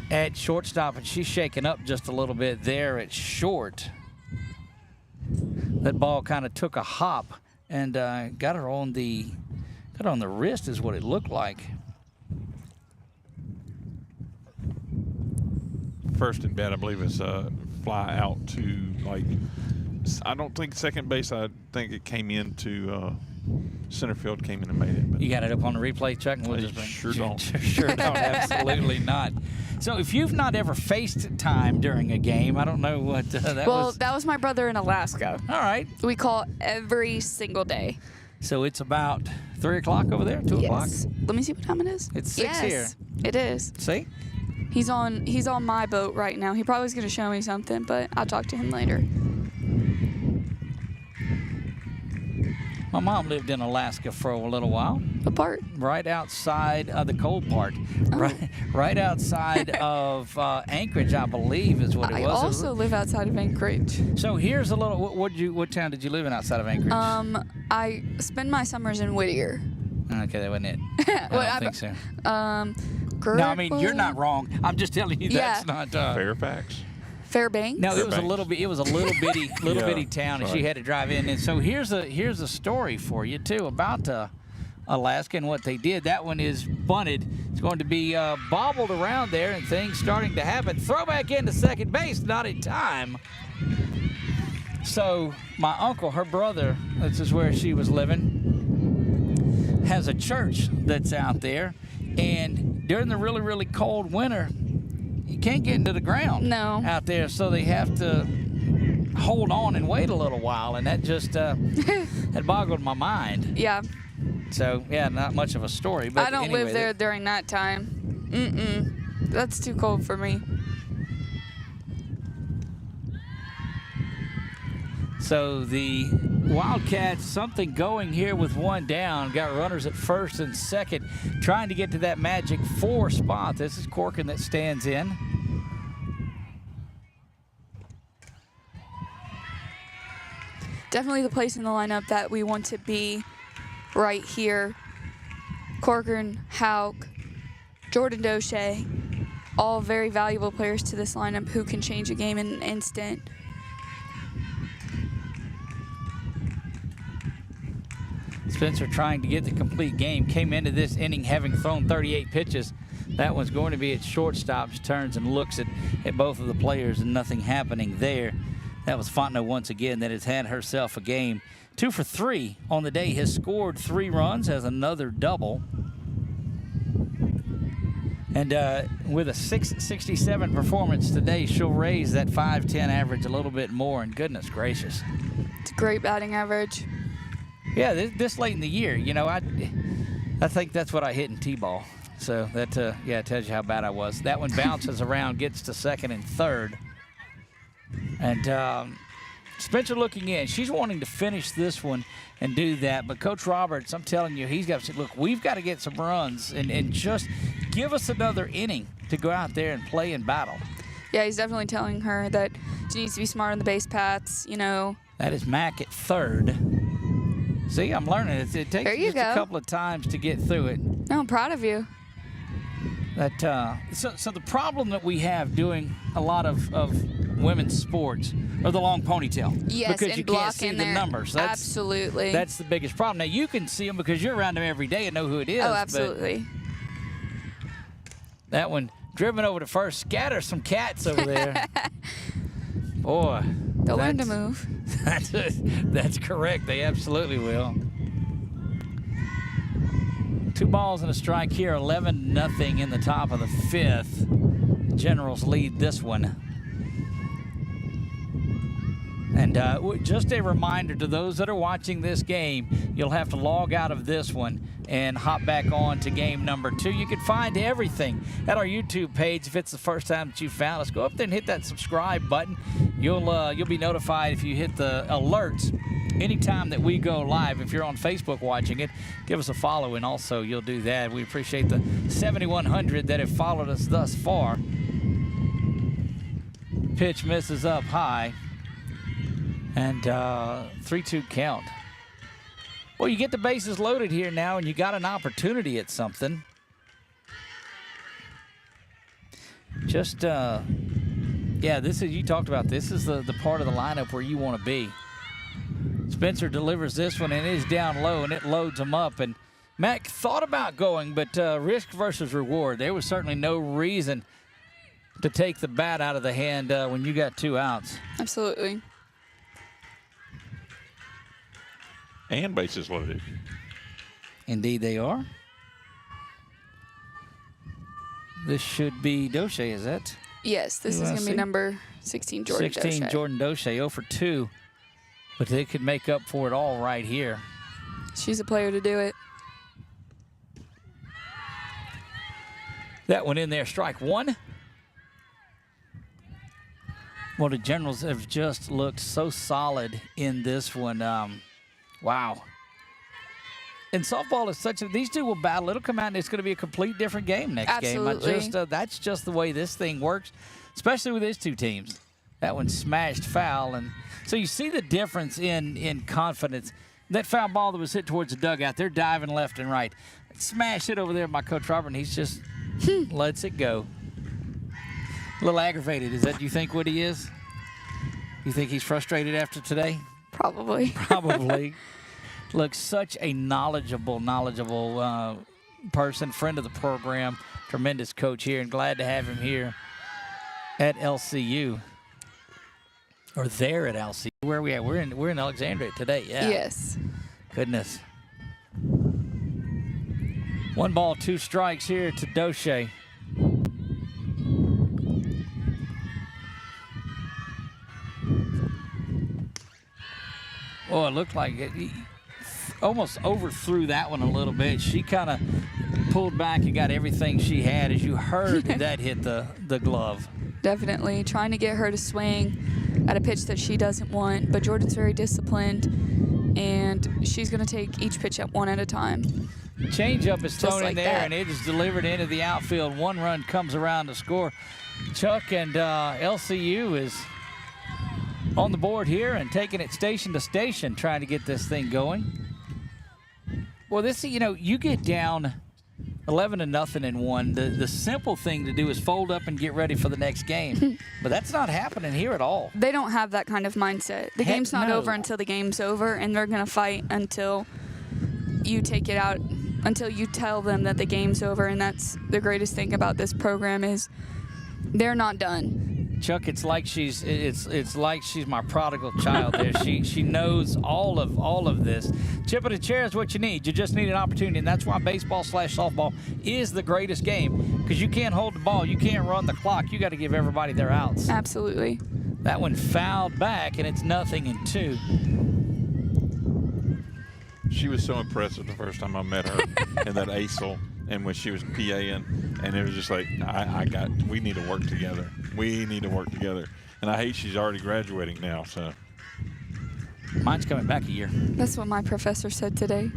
at shortstop, and she's shaken up just a little bit there at short. That ball kind of took a hop and got her on the wrist is what it looked like. First and bat, I believe, is fly out to, like, I don't think second base. I think it came into center field came in and made it. But you got it up on the replay, Chuck? And we'll just bring sure don't. Sure don't. Absolutely not. So if you've not ever faced time during a game, I don't know what that was. Well, that was my brother in Alaska. All right. We call every single day. So it's about 3 o'clock over there, 2 o'clock? Yes. Let me see what time it is. It's 6 here. It is. See? He's on my boat right now. He probably is going to show me something, but I'll talk to him later. My mom lived in Alaska for a little while. What part? Right outside of the cold part. Oh. Right outside of Anchorage, I believe, is what it was. I also live outside of Anchorage. So here's a little. What town did you live in outside of Anchorage? I spend my summers in Whittier. Okay, that wasn't it. I don't think so. No, I mean you're not wrong. I'm just telling you that's not Fairfax. Fairbanks. No, it was a little bit. It was a little bitty, bitty town, and right. she had to drive in. And so here's a story for you too about Alaska and what they did. That one is bunted. It's going to be bobbled around there, and things starting to happen. Throw back into second base, not in time. So my uncle, her brother, this is where she was living, has a church that's out there, and during the really, really cold winter, you can't get into the ground out there, so they have to hold on and wait a little while, and that just had boggled my mind. Yeah. So, yeah, not much of a story. But I don't anyway, live there during that time. That's too cold for me. So the Wildcats, something going here with one down. Got runners at first and second, trying to get to that magic 4 spot. This is Corcoran that stands in. Definitely the place in the lineup that we want to be right here. Corcoran, Hauk, Jordan Doche, all very valuable players to this lineup who can change a game in an instant. Spencer trying to get the complete game. Came into this inning having thrown 38 pitches. That one's going to be at shortstop. She turns and looks at both of the players and nothing happening there. That was Fontenot once again that has had herself a game. 2 for 3 on the day. Has scored 3 runs, has another double. And with a 667 performance today, she'll raise that 5'10" average a little bit more, and goodness gracious. It's a great batting average. Yeah, this late in the year, you know, I think that's what I hit in T-ball. So that, it tells you how bad I was. That one bounces around, gets to second and third. And Spencer looking in. She's wanting to finish this one and do that. But Coach Roberts, I'm telling you, he's got to say, look, we've got to get some runs and just give us another inning to go out there and play and battle. Yeah, he's definitely telling her that she needs to be smart on the base paths, you know. That is Mack at third. See, I'm learning. It takes just a couple of times to get through it. No, I'm proud of you. That so the problem that we have doing a lot of women's sports are the long ponytail. Yes, because you can't see the numbers. Absolutely. That's the biggest problem. Now you can see them because you're around them every day and know who it is. Oh, absolutely. That one driven over to first, scatter some cats over there. Boy, they'll learn to move. That's correct. They absolutely will. 2 balls and a strike here. 11-0 in the top of the 5th. Generals lead this one. And just a reminder to those that are watching this game, you'll have to log out of this one and hop back on to game number 2. You can find everything at our YouTube page. If it's the first time that you found us, go up there and hit that subscribe button. You'll be notified if you hit the alerts anytime that we go live. If you're on Facebook watching it, give us a follow, and also you'll do that. We appreciate the 7,100 that have followed us thus far. Pitch misses up high. And 3-2 count. Well, you get the bases loaded here now, and you got an opportunity at something. Just, this is, you talked about this is the part of the lineup where you want to be. Spencer delivers this one, and it is down low, and it loads him up. And Mac thought about going, but risk versus reward. There was certainly no reason to take the bat out of the hand when you got 2 outs. Absolutely. And bases loaded. Indeed they are. This should be Doche, is that? Yes, this is going to be number 16, Jordan 16, Doche. Jordan Doche, 0 for 2. But they could make up for it all right here. She's a player to do it. That one in there, strike one. Well, the Generals have just looked so solid in this one. Wow. And softball is such a, these two will battle. It'll come out and it's going to be a complete different game next game. That's just the way this thing works, especially with these two teams. That one smashed foul. And so you see the difference in confidence. That foul ball that was hit towards the dugout, they're diving left and right. Smash it over there by Coach Robert, and he's just lets it go. A little aggravated. Is that, you think, what he is? You think he's frustrated after today? Probably. Probably. Looks such a knowledgeable person, friend of the program, tremendous coach here, and glad to have him here at LCU. Or there at LCU. Where are we at? We're in Alexandria today, yeah. Yes. Goodness. 1 ball, 2 strikes here to Doche. Oh, it looked like he almost overthrew that one a little bit. She kind of pulled back and got everything she had. As you heard, that hit the glove. Definitely trying to get her to swing at a pitch that she doesn't want, but Jordan's very disciplined, and she's going to take each pitch at one at a time. Changeup is thrown like in there, that. and it is delivered into the outfield. 1 run comes around to score. Chuck, and LCU is on the board here and taking it station to station, trying to get this thing going. Well, this, you get down 11-0 in one. The simple thing to do is fold up and get ready for the next game. But that's not happening here at all. They don't have that kind of mindset. The game's not over until the game's over, and they're going to fight until you take it out, until you tell them that the game's over. And that's the greatest thing about this program is they're not done. Chuck, it's like she's my prodigal child there. She knows all of this. Chip of the chair is what you need. You just need an opportunity, and that's why baseball/softball is the greatest game, because you can't hold the ball, you can't run the clock. You got to give everybody their outs. Absolutely. That one fouled back, and it's 0-2. She was so impressive the first time I met her in that ASL, and when she was PAing, and it was just like, we need to work together. We need to work together. And I hate she's already graduating now, so. Mine's coming back a year. That's what my professor said today.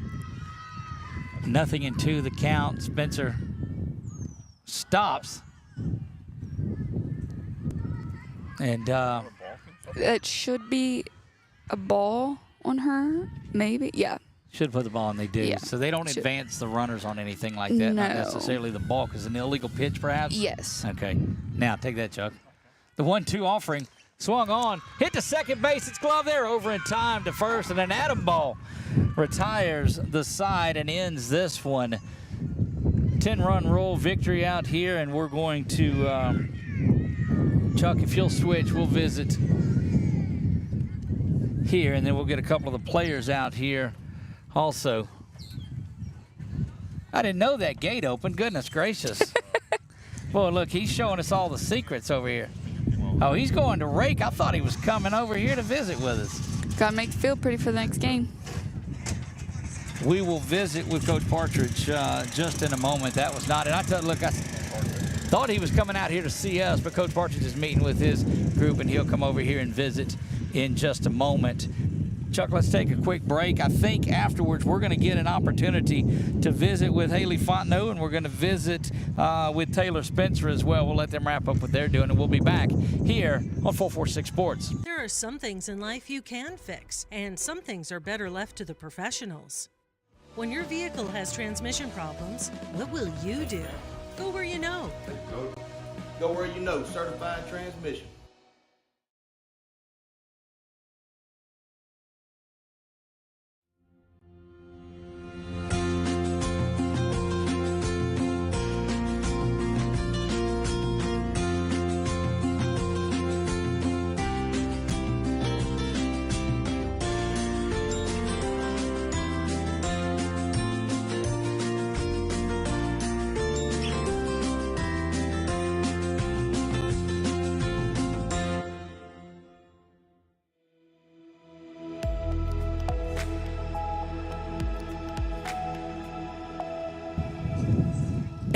0-2 the count. Spencer stops. And it should be a ball on her, maybe. Yeah. Should put the ball, and they do. Yeah. So they don't advance the runners on anything like that. No. Not necessarily the ball, because an illegal pitch, perhaps? Yes. Okay. Now, take that, Chuck. The 1-2 offering. Swung on. Hit to second base. It's glove there. Over in time to first. And an Adam ball retires the side and ends this one. 10-run roll victory out here. And we're going to, Chuck, if you'll switch, we'll visit here. And then we'll get a couple of the players out here also. I didn't know that gate opened. Goodness gracious. Boy, look, he's showing us all the secrets over here. Oh, he's going to rake. I thought he was coming over here to visit with us. Got to make the field pretty for the next game. We will visit with Coach Partridge just in a moment. That was not, and I thought he was coming out here to see us, but Coach Partridge is meeting with his group, and he'll come over here and visit in just a moment. Chuck, let's take a quick break. I think afterwards we're going to get an opportunity to visit with Haley Fontenot, and we're going to visit with Taylor Spencer as well. We'll let them wrap up what they're doing, and we'll be back here on 446 Sports. There are some things in life you can fix, and some things are better left to the professionals. When your vehicle has transmission problems, what will you do? Go where you know. Go where you know. Certified Transmission.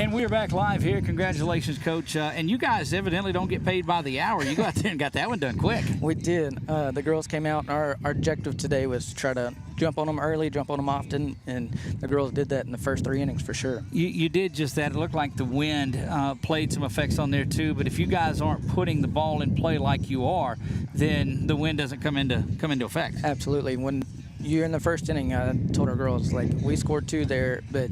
And we're back live here. Congratulations, Coach. And you guys evidently don't get paid by the hour. You go out there and got that one done quick. We did. The girls came out, and our objective today was to try to jump on them early, jump on them often, and the girls did that in the first 3 innings for sure. You did just that. It looked like the wind played some effects on there too, but if you guys aren't putting the ball in play like you are, then the wind doesn't come into effect. Absolutely. When you're in the first inning, I told our girls, like, we scored 2 there, but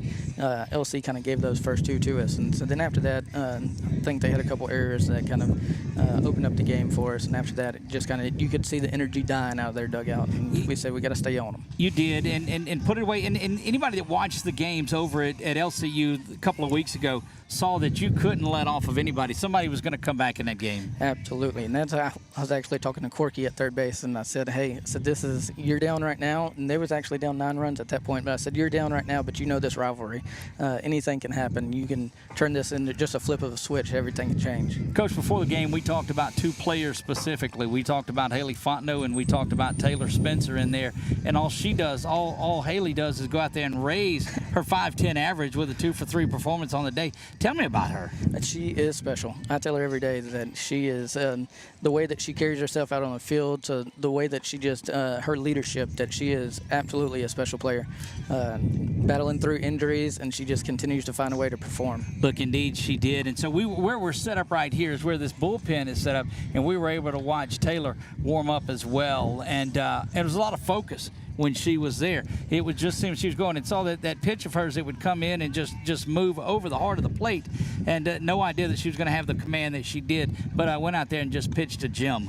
LC kind of gave those first 2 to us. And so then after that, I think they had a couple errors that kind of opened up the game for us. And after that, it just kind of, you could see the energy dying out of their dugout. And we said, we got to stay on them. You did, and put it away. And anybody that watched the games over at LCU a couple of weeks ago saw that you couldn't let off of anybody. Somebody was going to come back in that game. Absolutely. And that's how I was actually talking to Corky at third base, and I said, hey, this is, you're down right now. And they was actually down 9 runs at that point, but I said, you're down right now, but you know this rivalry. Anything can happen. You can turn this into just a flip of a switch. Everything can change. Coach, before the game, we talked about 2 players specifically. We talked about Haley Fontenot, and we talked about Taylor Spencer in there. And all she does, all Haley does is go out there and raise her 5'10" average with a 2-for-3 performance on the day. Tell me about her. She is special. I tell her every day that she is, the way that she carries herself out on the field, to the way that she just, her leadership, that she is absolutely a special player. Battling through injuries, and she just continues to find a way to perform. Look, indeed she did. And so where we're set up right here is where this bullpen is set up, and we were able to watch Taylor warm up as well. And it was a lot of focus when she was there. It would just seem she was going and saw that pitch of hers that would come in and just move over the heart of the plate, and no idea that she was going to have the command that she did. But I went out there and just pitched to Jim.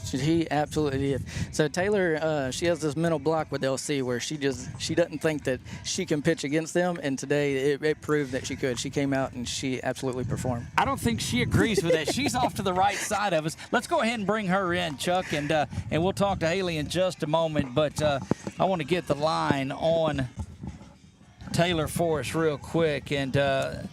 He absolutely did. So Taylor, she has this mental block with LC where she doesn't think that she can pitch against them, and today it proved that she could. She came out and she absolutely performed. I don't think she agrees with that. She's off to the right side of us. Let's go ahead and bring her in, Chuck, and we'll talk to Haley in just a moment. But I want to get the line on Taylor for us real quick. And there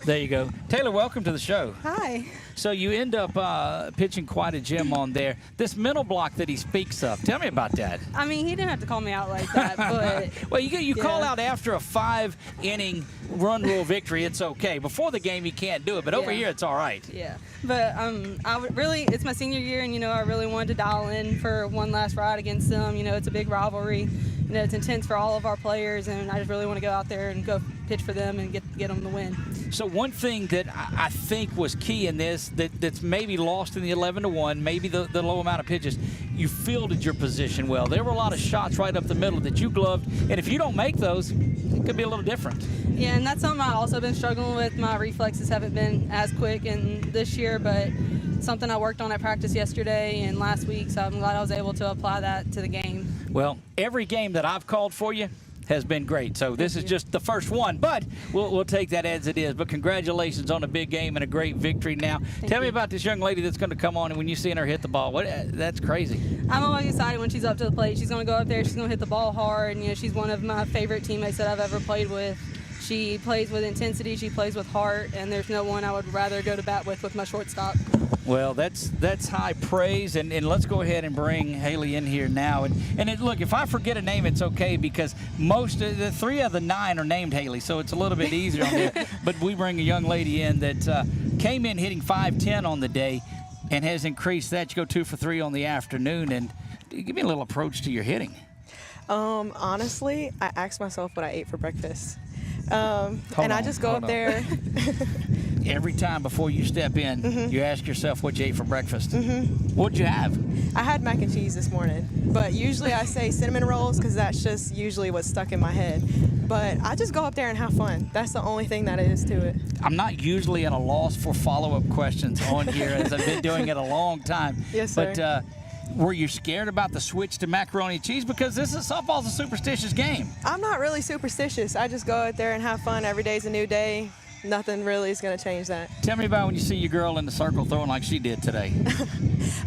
you go. Taylor, welcome to the show. Hi. So you end up pitching quite a gem on there. This mental block that he speaks of, tell me about that. I mean, he didn't have to call me out like that, but well, you call out after a 5-inning run rule victory, it's okay. Before the game, you can't do it, but over here, it's all right. Yeah, but it's my senior year, and I really wanted to dial in for one last ride against them. It's a big rivalry. It's intense for all of our players, and I just really want to go out there and go pitch for them and get them the win. So one thing that I think was key in this that's maybe lost in the 11-1, maybe the low amount of pitches, you fielded your position well. There were a lot of shots right up the middle that you gloved, and if you don't make those, it could be a little different. Yeah, and that's something I've also been struggling with. My reflexes haven't been as quick in this year, but something I worked on at practice yesterday and last week, so I'm glad I was able to apply that to the game. Well, every game that I've called for you has been great. So this is just the first one, but we'll take that as it is. But congratulations on a big game and a great victory now. Tell me about this young lady that's going to come on, and when you see her hit the ball, that's crazy. I'm always excited when she's up to the plate. She's going to go up there. She's going to hit the ball hard. And, she's one of my favorite teammates that I've ever played with. She plays with intensity. She plays with heart, and there's no one I would rather go to bat with my shortstop. Well, that's high praise, and let's go ahead and bring Haley in here now. And look, if I forget a name, it's okay, because most of the 3 of the 9 are named Haley, so it's a little bit easier on there. But we bring a young lady in that came in hitting 5'10" on the day and has increased that. You go 2 for 3 on the afternoon, and give me a little approach to your hitting. Honestly, I asked myself what I ate for breakfast. I just go up there. Every time before you step in, you ask yourself what you ate for breakfast. What'd you have? I had mac and cheese this morning, but usually I say cinnamon rolls because that's just usually what's stuck in my head. But I just go up there and have fun. That's the only thing that is to it. I'm not usually at a loss for follow-up questions on here, as I've been doing it a long time. Yes, sir. But were you scared about the switch to macaroni and cheese? Because softball's a superstitious game. I'm not really superstitious. I just go out there and have fun. Every day's a new day. Nothing really is going to change that. Tell me about when you see your girl in the circle throwing like she did today.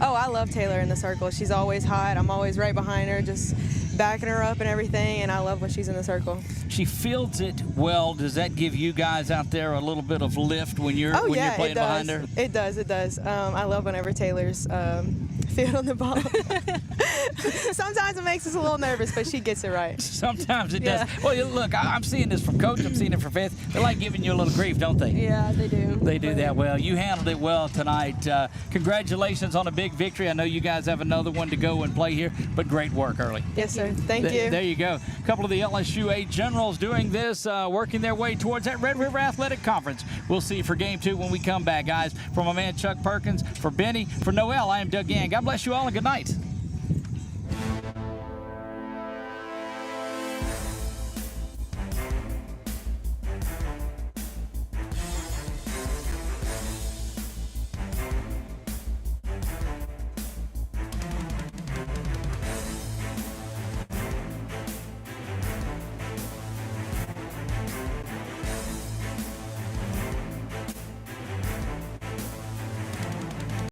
Oh, I love Taylor in the circle. She's always hot. I'm always right behind her, just backing her up and everything, and I love when she's in the circle. She fields it well. Does that give you guys out there a little bit of lift when you're playing behind her? It does. I love whenever Taylor's fielding the ball. Sometimes it makes us a little nervous, but she gets it right. Sometimes it does. Well, look, I'm seeing this from Coach. I'm seeing it from Faith. They like giving you a little grief, don't they? Yeah, they do. They do that well. You handled it well tonight. Congratulations on a big victory. I know you guys have another one to go and play here, but great work early. Yes, sir. Thank you. There you go. A couple of the LSUA Generals doing this, working their way towards that Red River Athletic Conference. We'll see you for Game 2 when we come back, guys. From my man Chuck Perkins, for Benny, for Noel, I am Doug Gann. God bless you all and good night.